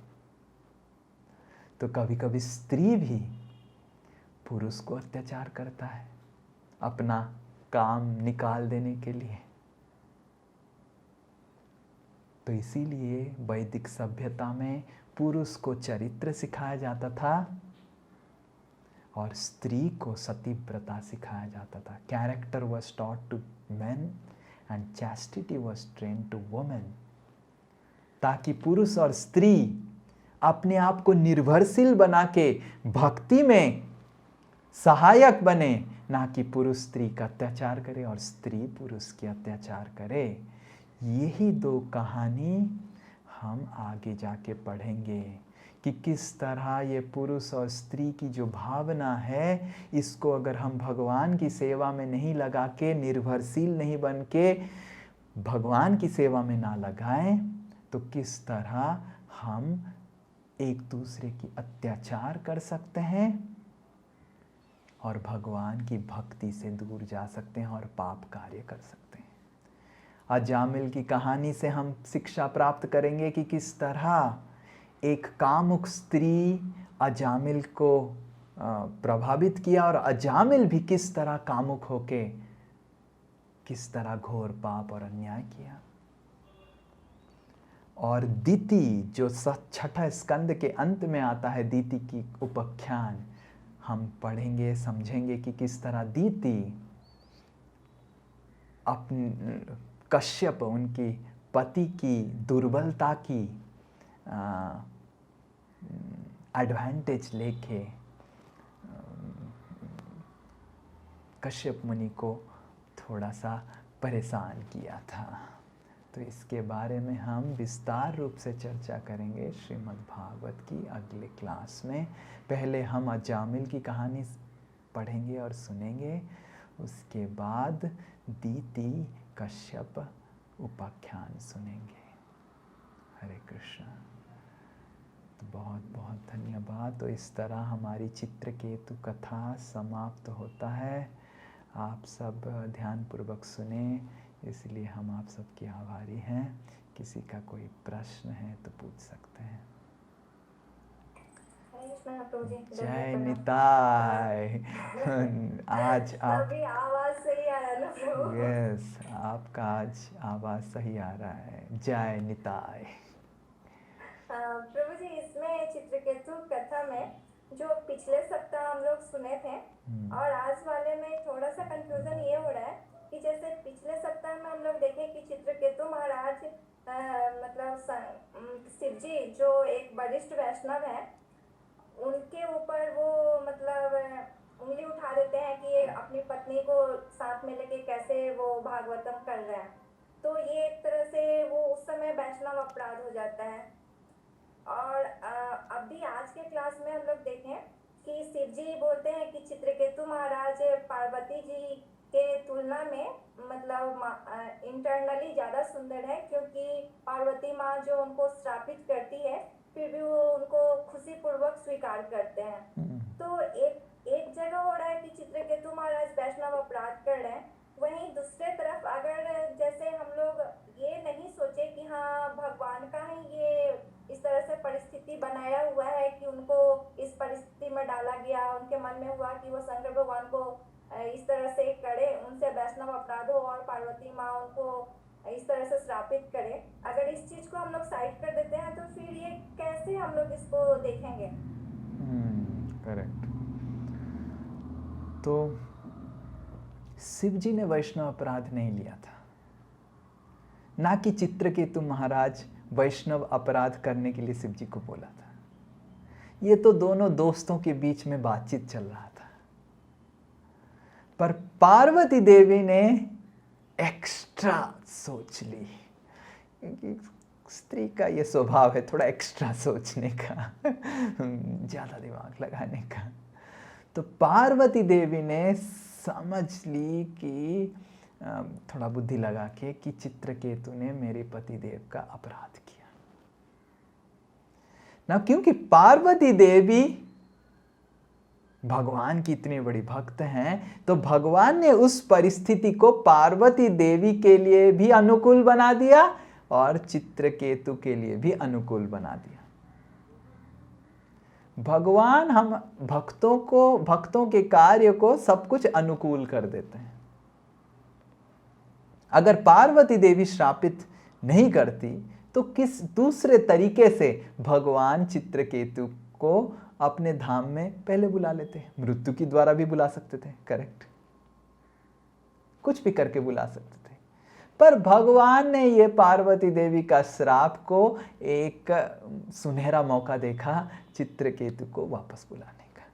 तो कभी कभी स्त्री भी पुरुष को अत्याचार करता है अपना काम निकाल देने के लिए। तो इसीलिए वैदिक सभ्यता में पुरुष को चरित्र सिखाया जाता था और स्त्री को सतीव्रता सिखाया जाता था। Character was taught to men and chastity was train to women, ताकि पुरुष और स्त्री अपने आप को निर्भरशील बना के भक्ति में सहायक बने, ना कि पुरुष स्त्री का अत्याचार करे और स्त्री पुरुष की अत्याचार करे। यही दो कहानी हम आगे जाके पढ़ेंगे कि किस तरह ये पुरुष और स्त्री की जो भावना है, इसको अगर हम भगवान की सेवा में नहीं लगा के, निर्भरशील नहीं बन के भगवान की सेवा में ना लगाएं, तो किस तरह हम एक दूसरे की अत्याचार कर सकते हैं और भगवान की भक्ति से दूर जा सकते हैं और पाप कार्य कर सकते हैं। अजामिल की कहानी से हम शिक्षा प्राप्त करेंगे कि किस तरह एक कामुक स्त्री अजामिल को प्रभावित किया और अजामिल भी किस तरह कामुक होके किस तरह घोर पाप और अन्याय किया। और दीति जो छठा स्कंद के अंत में आता है, दीति की उपाख्यान हम पढ़ेंगे, समझेंगे कि किस तरह दीति अपने कश्यप, उनकी पति की दुर्बलता की एडवांटेज लेके कश्यप मुनि को थोड़ा सा परेशान किया था। तो इसके बारे में हम विस्तार रूप से चर्चा करेंगे श्रीमद् भागवत की अगले क्लास में। पहले हम अजामिल की कहानी पढ़ेंगे और सुनेंगे, उसके बाद दीति कश्यप उपाख्यान सुनेंगे। हरे कृष्ण। तो बहुत बहुत धन्यवाद। तो इस तरह हमारी चित्रकेतु कथा समाप्त होता है। आप सब ध्यानपूर्वक सुने, इसलिए हम आप सबके आभारी हैं। किसी का कोई प्रश्न है तो पूछ सकते हैं। जय निताय। आज आप आवाज सही आ रहा है ना प्रभु? यस, आपका आज आवाज सही आ रहा है। जय निताय। प्रभु जी, इसमें चित्रकेतु कथा में जो पिछले सप्ताह हम लोग सुने थे और आज वाले में थोड़ा सा कंफ्यूजन ये हो रहा है कि जैसे पिछले सप्ताह में हम लोग देखें कि चित्रकेतु महाराज मतलब शिव जी जो एक वरिष्ठ वैष्णव है, उनके ऊपर वो मतलब उंगली उठा देते हैं कि अपनी पत्नी को साथ में लेके कैसे वो भागवतम कर रहे हैं। तो ये एक तरह से वो उस समय वैष्णव अपराध हो जाता है। और अभी आज के क्लास में हम लोग देखें कि शिव जी बोलते हैं कि चित्रकेतु महाराज पार्वती जी के तुलना में मतलब इंटरनली ज़्यादा सुंदर है, क्योंकि पार्वती माँ जो उनको श्रापित करती है फिर भी वो उनको खुशी पूर्वक स्वीकार करते हैं। तो एक जगह हो रहा है कि चित्रकेतु महाराज वैष्णव अपराध कर रहे हैं, वहीं दूसरे तरफ अगर जैसे हम लोग ये नहीं सोचे कि हाँ भगवान का ही ये इस तरह से परिस्थिति बनाया हुआ है कि उनको इस परिस्थिति में डाला गया, उनके मन में हुआ कि वो शंकर भगवान को इस तरह से करे, उनसे वैष्णव अपराध हो और पार्वती माँ उनको इस तरह से श्रापित करे। अगर इस चीज को हम लोग साइड कर देते हैं तो फिर ये कैसे हम लोग इसको देखेंगे? करेक्ट। तो शिव जी ने वैष्णव अपराध नहीं लिया था, ना कि चित्रकेतु महाराज वैष्णव अपराध करने के लिए शिव जी को बोला था। ये तो दोनों दोस्तों के बीच में बातचीत चल रहा था, पर पार्वती देवी ने एक्स्ट्रा सोच ली, क्योंकि स्त्री का ये स्वभाव है थोड़ा एक्स्ट्रा सोचने का, ज़्यादा दिमाग लगाने का। तो पार्वती देवी ने समझ ली कि थोड़ा बुद्धि लगा के कि चित्रकेतु ने मेरे पतिदेव का अपराध किया ना, क्योंकि पार्वती देवी भगवान की इतनी बड़ी भक्त हैं, तो भगवान ने उस परिस्थिति को पार्वती देवी के लिए भी अनुकूल बना दिया और चित्रकेतु के लिए भी अनुकूल बना दिया। भगवान हम भक्तों के कार्य को सब कुछ अनुकूल कर देते हैं। अगर पार्वती देवी श्रापित नहीं करती तो किस दूसरे तरीके से भगवान चित्रकेतु को अपने धाम में पहले बुला लेते हैं? मृत्यु के द्वारा भी बुला सकते थे, करेक्ट, कुछ भी करके बुला सकते थे, पर भगवान ने ये पार्वती देवी का श्राप को एक सुनहरा मौका देखा चित्रकेतु को वापस बुलाने का।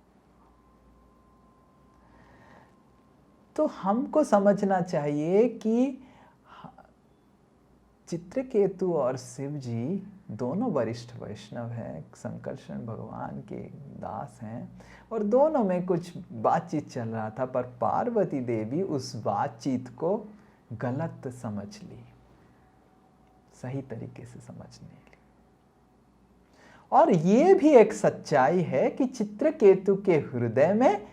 तो हमको समझना चाहिए कि चित्रकेतु और शिव जी दोनों वरिष्ठ वैष्णव हैं, संकर्षण भगवान के दास हैं, और दोनों में कुछ बातचीत चल रहा था, पर पार्वती देवी उस बातचीत को गलत समझ ली, सही तरीके से समझ नहीं ली। और ये भी एक सच्चाई है कि चित्रकेतु के हृदय में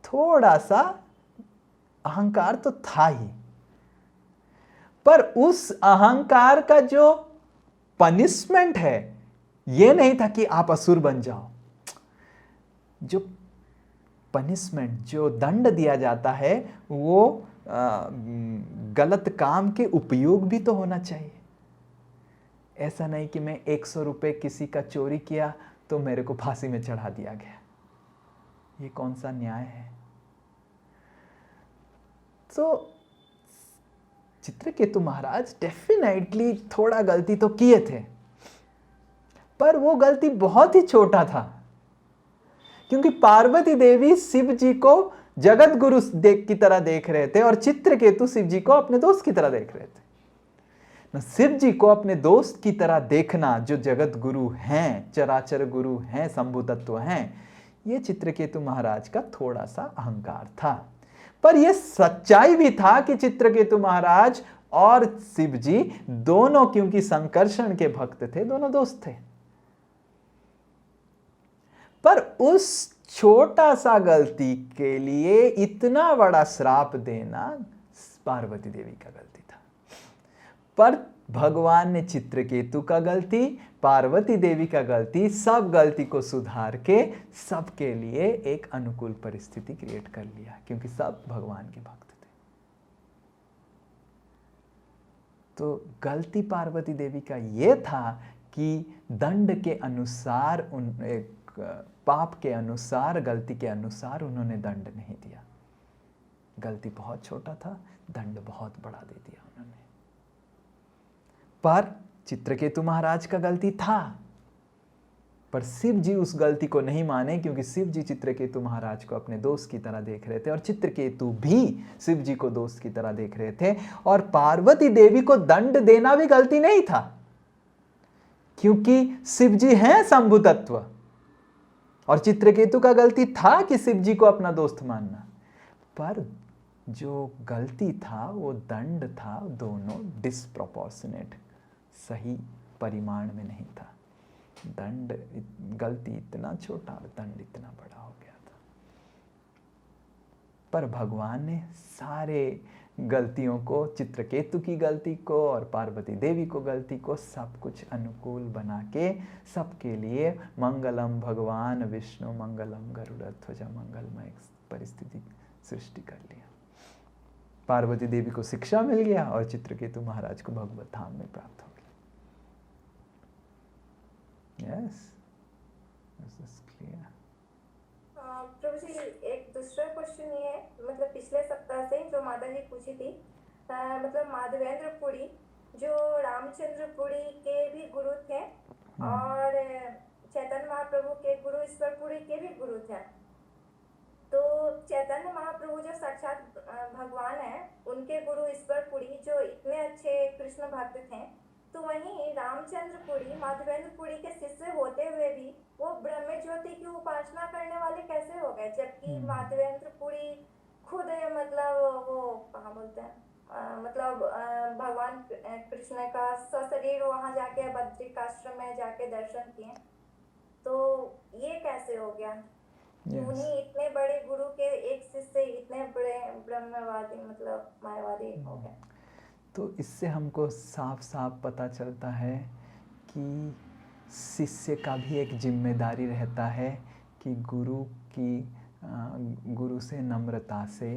थोड़ा सा अहंकार तो था ही, पर उस अहंकार का जो पनिशमेंट है ये नहीं था कि आप असुर बन जाओ। जो पनिशमेंट, जो दंड दिया जाता है, वो गलत काम के उपयोग भी तो होना चाहिए। ऐसा नहीं कि मैं 100 रुपये किसी का चोरी किया तो मेरे को फांसी में चढ़ा दिया गया, ये कौन सा न्याय है? तो चित्रकेतु महाराज डेफिनेटली थोड़ा गलती तो किए थे, पर वो गलती बहुत ही छोटा था, क्योंकि पार्वती देवी शिव जी को जगत गुरु की तरह देख रहे थे और चित्रकेतु शिव जी को अपने दोस्त की तरह देख रहे थे। शिव जी को अपने दोस्त की तरह देखना, जो जगत गुरु हैं, चराचर गुरु हैं, शंभु तत्व हैं, ये चित्रकेतु महाराज का थोड़ा सा अहंकार था। पर यह सच्चाई भी था कि चित्रकेतु महाराज और शिव जी दोनों, क्योंकि संकर्षण के भक्त थे, दोनों दोस्त थे। पर उस छोटा सा गलती के लिए इतना बड़ा श्राप देना पार्वती देवी का गलती था। पर भगवान ने चित्रकेतु का गलती, पार्वती देवी का गलती, सब गलती को सुधार के सबके लिए एक अनुकूल परिस्थिति क्रिएट कर लिया, क्योंकि सब भगवान के भक्त थे। तो गलती पार्वती देवी का ये था कि दंड के अनुसार, पाप के अनुसार, गलती के अनुसार उन्होंने दंड नहीं दिया। गलती बहुत छोटा था, दंड बहुत बड़ा दे दिया उन्होंने। पर चित्रकेतु महाराज का गलती था, पर शिव जी उस गलती को नहीं माने, क्योंकि शिव जी चित्रकेतु महाराज को अपने दोस्त की तरह देख रहे थे और चित्रकेतु भी शिव जी को दोस्त की तरह देख रहे थे। और पार्वती देवी को दंड देना भी गलती नहीं था, क्योंकि शिव जी हैं शंभु तत्व, और चित्रकेतु का गलती था कि शिव जी को अपना दोस्त मानना। पर जो गलती था वो दंड था, दोनों डिस्प्रोपोर्शनेट, सही परिमाण में नहीं था। दंड, गलती इतना छोटा और दंड इतना बड़ा हो गया था। पर भगवान ने सारे गलतियों को, चित्रकेतु की गलती को और पार्वती देवी को गलती को, सब कुछ अनुकूल बना के सबके लिए मंगलम भगवान विष्णु मंगलम गरुड़ध्वज, मंगलमय परिस्थिति सृष्टि कर लिया। पार्वती देवी को शिक्षा मिल गया और चित्रकेतु महाराज को भगवत धाम में प्राप्त हो गया। Yes, this is clear. प्रभु जी, एक दूसरा क्वेश्चन ये है, मतलब पिछले सप्ताह से जो माता जी पूछी थी, मतलब माधवेंद्र पुरी जो रामचंद्र पुरी के भी गुरु थे और चैतन्य महाप्रभु के गुरु ईश्वर पुरी के भी गुरु थे। तो चैतन्य महाप्रभु जो साक्षात भगवान है, उनके गुरु ईश्वर पुरी जो इतने अच्छे कृष्ण भक्त थे, तो वहीं रामचंद्र पुरी माधवेंद्र पुरी के शिष्य होते हुए भी वो ब्रह्म ज्योति की उपासना करने वाले कैसे हो गए, जबकि माधवेंद्र पुरी खुद मतलब वो कहाँ बोलते हैं मतलब भगवान कृष्ण का सशरीर वहां जाके बद्रिकाश्रम में जाके दर्शन किए, तो ये कैसे हो गया? यस। मुनि इतने बड़े गुरु के एक शिष्य इतने बड़े ब्रह्मवादी मतलब मायावादी हो गए। तो इससे हमको साफ साफ पता चलता है कि शिष्य का भी एक जिम्मेदारी रहता है कि गुरु से नम्रता से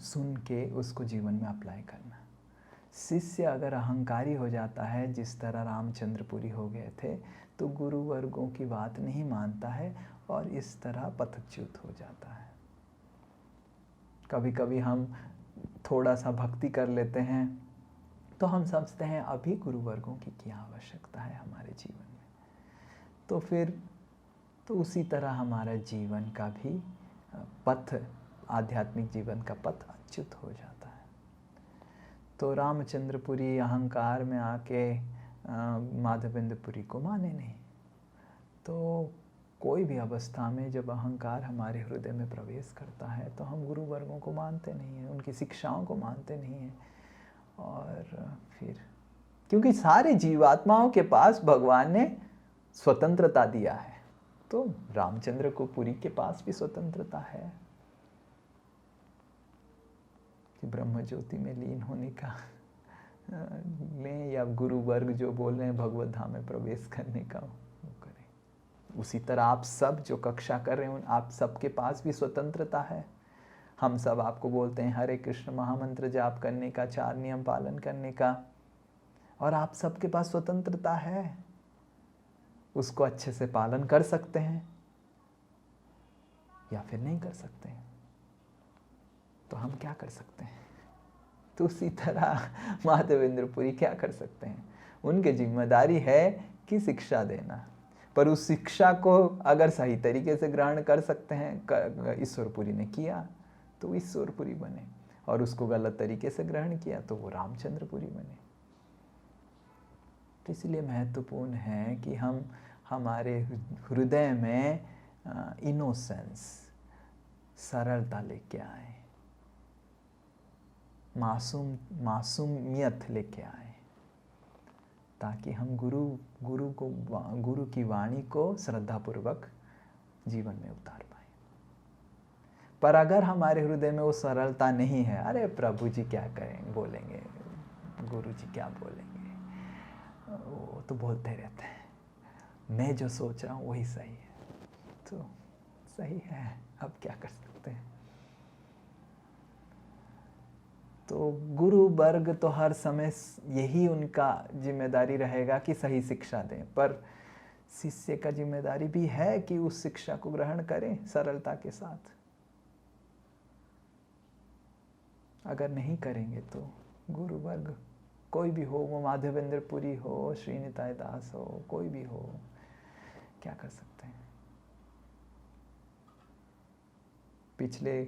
सुन के उसको जीवन में अप्लाई करना। शिष्य अगर अहंकारी हो जाता है, जिस तरह रामचंद्रपुरी हो गए थे, तो गुरु वर्गों की बात नहीं मानता है और इस तरह पथच्युत हो जाता है। कभी कभी हम थोड़ा सा भक्ति कर लेते हैं तो हम समझते हैं अभी गुरु वर्गों की क्या आवश्यकता है हमारे जीवन में, तो फिर तो उसी तरह हमारा जीवन का भी पथ, आध्यात्मिक जीवन का पथ अच्युत हो जाता है। तो रामचंद्रपुरी अहंकार में आके माधवेंद्रपुरी को माने नहीं। तो कोई भी अवस्था में जब अहंकार हमारे हृदय में प्रवेश करता है तो हम गुरु वर्गों को मानते नहीं हैं, उनकी शिक्षाओं को मानते नहीं हैं। और फिर क्योंकि सारे जीवात्माओं के पास भगवान ने स्वतंत्रता दिया है, तो रामचंद्र को पुरी के पास भी स्वतंत्रता है कि ब्रह्म ज्योति में लीन होने का लें, या गुरु वर्ग जो बोल रहे हैं भगवत धाम में प्रवेश करने का वो करें। उसी तरह आप सब जो कक्षा कर रहे हैं, आप सबके पास भी स्वतंत्रता है। हम सब आपको बोलते हैं हरे कृष्ण महामंत्र जाप करने का, 4 नियम पालन करने का, और आप सबके पास स्वतंत्रता है, उसको अच्छे से पालन कर सकते हैं या फिर नहीं कर सकते हैं। तो हम क्या कर सकते हैं? तो उसी तरह माधवेंद्रपुरी क्या कर सकते हैं? उनकी जिम्मेदारी है कि शिक्षा देना, पर उस शिक्षा को अगर सही तरीके से ग्रहण कर सकते हैं, ईश्वरपुरी ने किया तो ईश्वरपुरी बने, और उसको गलत तरीके से ग्रहण किया तो वो रामचंद्रपुरी बने। तो इसलिए महत्वपूर्ण है कि हम हमारे हृदय में इनोसेंस, सरलता लेके आए, मासूमियत लेके आए, ताकि हम गुरु की वाणी को श्रद्धापूर्वक जीवन में उतार पाए। पर अगर हमारे हृदय में वो सरलता नहीं है, अरे प्रभु जी क्या करेंगे, बोलेंगे, गुरु जी क्या बोलेंगे, वो तो बोलते रहते हैं, मैं जो सोच रहा हूँ वही सही है, तो सही है, अब क्या कर सकते हैं। तो गुरु वर्ग तो हर समय यही उनका जिम्मेदारी रहेगा कि सही शिक्षा दें, पर शिष्य का जिम्मेदारी भी है कि उस शिक्षा को ग्रहण करें सरलता के साथ। अगर नहीं करेंगे तो गुरु वर्ग कोई भी हो, वो माधवेंद्रपुरी हो, श्रीनिताय दास हो, कोई भी हो, क्या कर सकते हैं। पिछले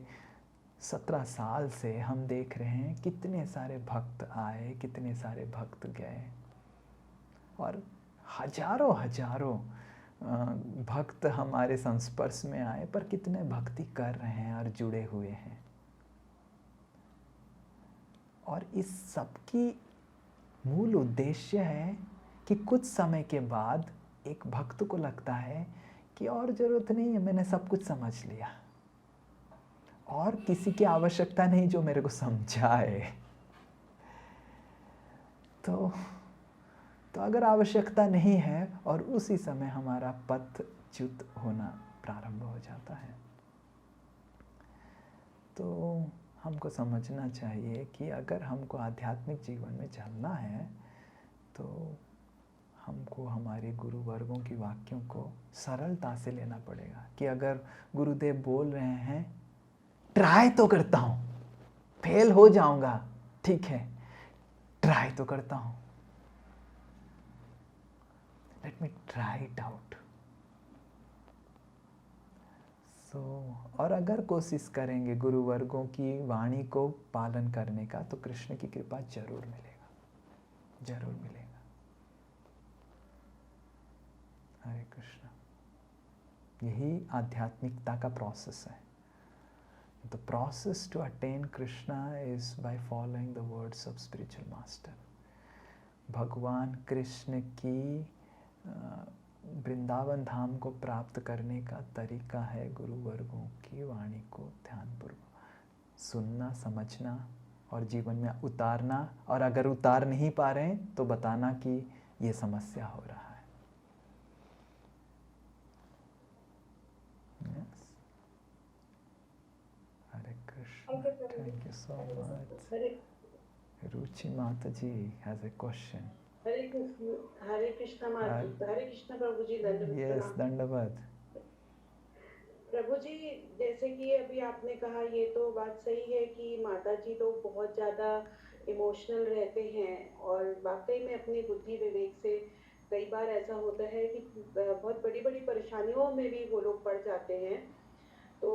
17 साल से हम देख रहे हैं कितने सारे भक्त आए, कितने सारे भक्त गए, और हजारों भक्त हमारे संस्पर्श में आए, पर कितने भक्ति कर रहे हैं और जुड़े हुए हैं। और इस सब की मूल उद्देश्य है कि कुछ समय के बाद एक भक्त को लगता है कि और जरूरत नहीं है, मैंने सब कुछ समझ लिया, और किसी की आवश्यकता नहीं जो मेरे को समझाए। तो अगर आवश्यकता नहीं है और उसी समय हमारा पथच्युत होना प्रारंभ हो जाता है, तो हमको समझना चाहिए कि अगर हमको आध्यात्मिक जीवन में चलना है तो हमको हमारे गुरु वर्गों की वाक्यों को सरलता से लेना पड़ेगा। कि अगर गुरुदेव बोल रहे हैं, ट्राई तो करता हूँ, फेल हो जाऊंगा, ठीक है, ट्राई तो करता हूँ, let me try it out. और अगर कोशिश करेंगे गुरु वर्गों की वाणी को पालन करने का, तो कृष्ण की कृपा जरूर मिलेगा, जरूर मिलेगा। हरे कृष्ण। यही आध्यात्मिकता का प्रोसेस है। The process to attain Krishna is by following the words of spiritual master. भगवान कृष्ण की वृंदावन धाम को प्राप्त करने का तरीका है गुरु वर्गों की वाणी को ध्यानपूर्वक सुनना, समझना और जीवन में उतारना, और अगर उतार नहीं पा रहे हैं तो बताना कि ये समस्या हो रहा है। Yes. Hare Krishna. Thank you so much. Ruchi Mataji has a question. हरे कृष्ण माता, हरे कृष्ण प्रभु जी, दंडवत Yes, प्रणाम। दंडवत। प्रभु जी, जैसे कि अभी आपने कहा, ये तो बात सही है कि माता जी तो बहुत ज़्यादा इमोशनल रहते हैं, और वाकई में अपनी बुद्धि विवेक से कई बार ऐसा होता है कि बहुत बड़ी बड़ी परेशानियों में भी वो लोग पड़ जाते हैं। तो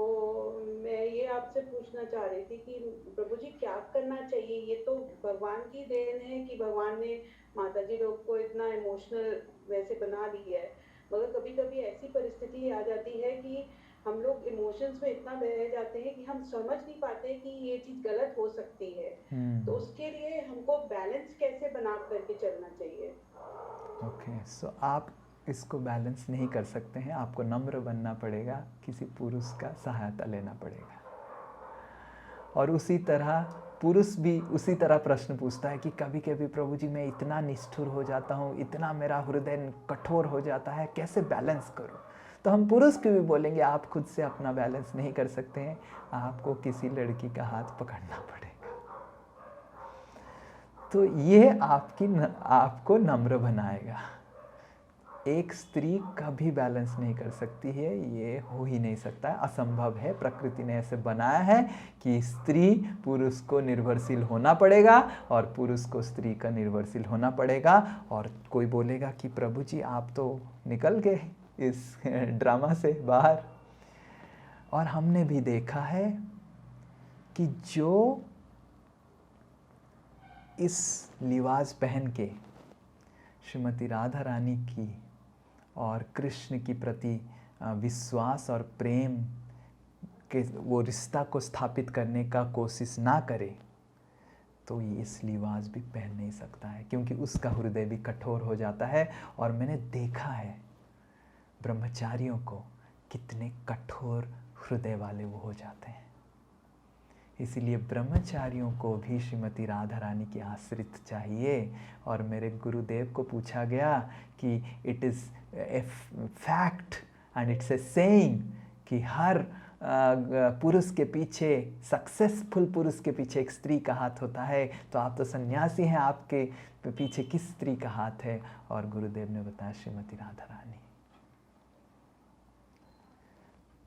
मैं ये आपसे पूछना चाह रही थी कि प्रभु जी क्या करना चाहिए? ये तो भगवान की देन है कि भगवान ने माता जी लोग को इतना इमोशनल वैसे बना दिया है, मगर कभी कभी ऐसी परिस्थिति आ जाती है कि हम लोग इमोशंस में इतना बह जाते हैं कि हम समझ नहीं पाते कि ये चीज़ गलत हो सकती है। तो उसके लिए हमको बैलेंस कैसे बना करके चलना चाहिए? ओके, सो आप इसको बैलेंस नहीं कर सकते हैं, आपको नम्र बनना पड़ेगा, किसी पुरुष का सहायता लेना पड़ेगा। और उसी तरह पुरुष भी उसी तरह प्रश्न पूछता है कि कभी कभी प्रभु जी मैं इतना निष्ठुर हो जाता हूँ, इतना मेरा हृदय कठोर हो जाता है, कैसे बैलेंस करूँ? तो हम पुरुष को भी बोलेंगे आप खुद से अपना बैलेंस नहीं कर सकते हैं, आपको किसी लड़की का हाथ पकड़ना पड़ेगा। तो ये आपको नम्र बनाएगा। एक स्त्री कभी बैलेंस नहीं कर सकती है, ये हो ही नहीं सकता है, असंभव है। प्रकृति ने ऐसे बनाया है कि स्त्री पुरुष को निर्भरशील होना पड़ेगा और पुरुष को स्त्री का निर्भरशील होना पड़ेगा। और कोई बोलेगा कि प्रभु जी आप तो निकल गए इस ड्रामा से बाहर। और हमने भी देखा है कि जो इस लिबास पहन के श्रीमती राधा रानी की और कृष्ण की प्रति विश्वास और प्रेम के वो रिश्ता को स्थापित करने का कोशिश ना करे तो ये इस लिबास भी पहन नहीं सकता है, क्योंकि उसका हृदय भी कठोर हो जाता है। और मैंने देखा है ब्रह्मचारियों को कितने कठोर हृदय वाले वो हो जाते हैं। इसीलिए ब्रह्मचारियों को भी श्रीमती राधा रानी की आश्रित चाहिए। और मेरे गुरुदेव को पूछा गया कि it is a fact and it's a saying कि हर पुरुष के पीछे, सक्सेसफुल पुरुष के पीछे एक स्त्री का हाथ होता है। तो आप तो सन्यासी हैं, आपके पीछे किस स्त्री का हाथ है? और गुरुदेव ने बताया श्रीमती राधा रानी।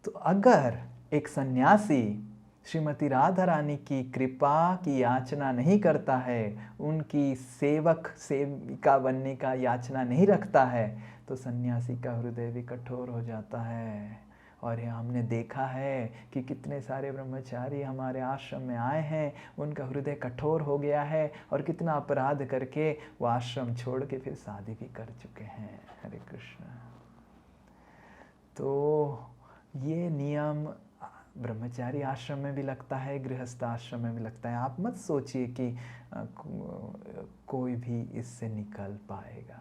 तो अगर एक सन्यासी श्रीमती राधा रानी की कृपा की याचना नहीं करता है, उनकी सेविका बनने का याचना नहीं रखता है, तो सन्यासी का हृदय भी कठोर हो जाता है। और ये हमने देखा है कि कितने सारे ब्रह्मचारी हमारे आश्रम में आए हैं, उनका हृदय कठोर हो गया है और कितना अपराध करके वो आश्रम छोड़ के फिर शादी भी कर चुके हैं। हरे कृष्ण। तो ये नियम ब्रह्मचारी आश्रम में भी लगता है, गृहस्थ आश्रम में भी लगता है। आप मत सोचिए कि कोई भी इससे निकल पाएगा।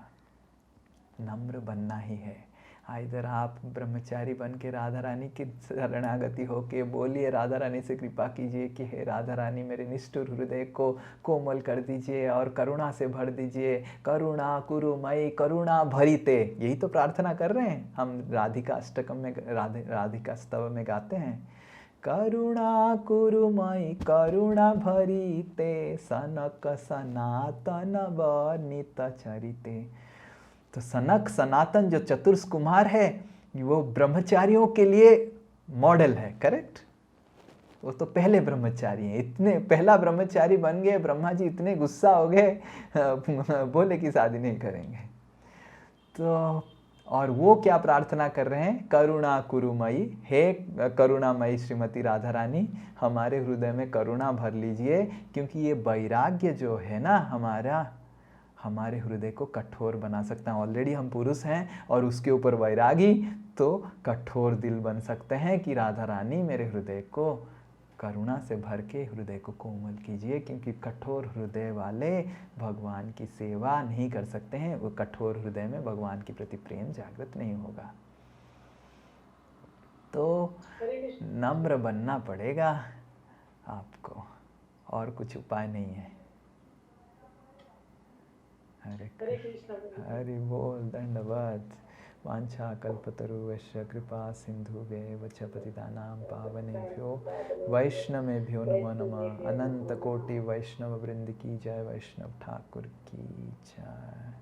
नम्र बनना ही है। इधर आप ब्रह्मचारी बन के राधा रानी की शरणागति होके बोलिए, राधा रानी से कृपा कीजिए कि हे राधा रानी मेरे निष्ठुर हृदय को कोमल कर दीजिए और करुणा से भर दीजिए। करुणा कुरु मई करुणा भरिते, यही तो प्रार्थना कर रहे हैं हम। राधिका अष्टकम में, राधिका स्तव में गाते हैं, करुणा कुरु मई करुणा भरिते सनक सनातन वर्णित चरिते। तो सनक सनातन जो चतुर्ष कुमार है वो ब्रह्मचारियों के लिए मॉडल है। करेक्ट? वो तो पहले ब्रह्मचारी हैं। इतने पहला ब्रह्मचारी बन गए, ब्रह्मा जी इतने गुस्सा हो गए, बोले कि शादी नहीं करेंगे। तो और वो क्या प्रार्थना कर रहे हैं? करुणा कुरुमयी, हे करुणामयी श्रीमती राधा रानी हमारे हृदय में करुणा भर लीजिए, क्योंकि ये वैराग्य जो है ना हमारे हृदय को कठोर बना सकता है। ऑलरेडी हम पुरुष हैं और उसके ऊपर वैरागी, तो कठोर दिल बन सकते हैं कि राधा रानी मेरे हृदय को करुणा से भर के हृदय को कोमल कीजिए, क्योंकि कठोर हृदय वाले भगवान की सेवा नहीं कर सकते हैं। वो कठोर हृदय में भगवान के प्रति प्रेम जागृत नहीं होगा। तो हरे कृष्ण। नम्र बनना पड़ेगा आपको, और कुछ उपाय नहीं है। हरे कृष्ण प्रभु जी। हरि बोल, दंडवत। वांछा कल्पतरुश्च कृपा सिंधुभ्येव च पतितानां पावनेभ्यो वैष्णवेभ्यो नमो नमः। अनंत कोटि वैष्णव वृंद की जय, वैष्णव ठाकुर की जय।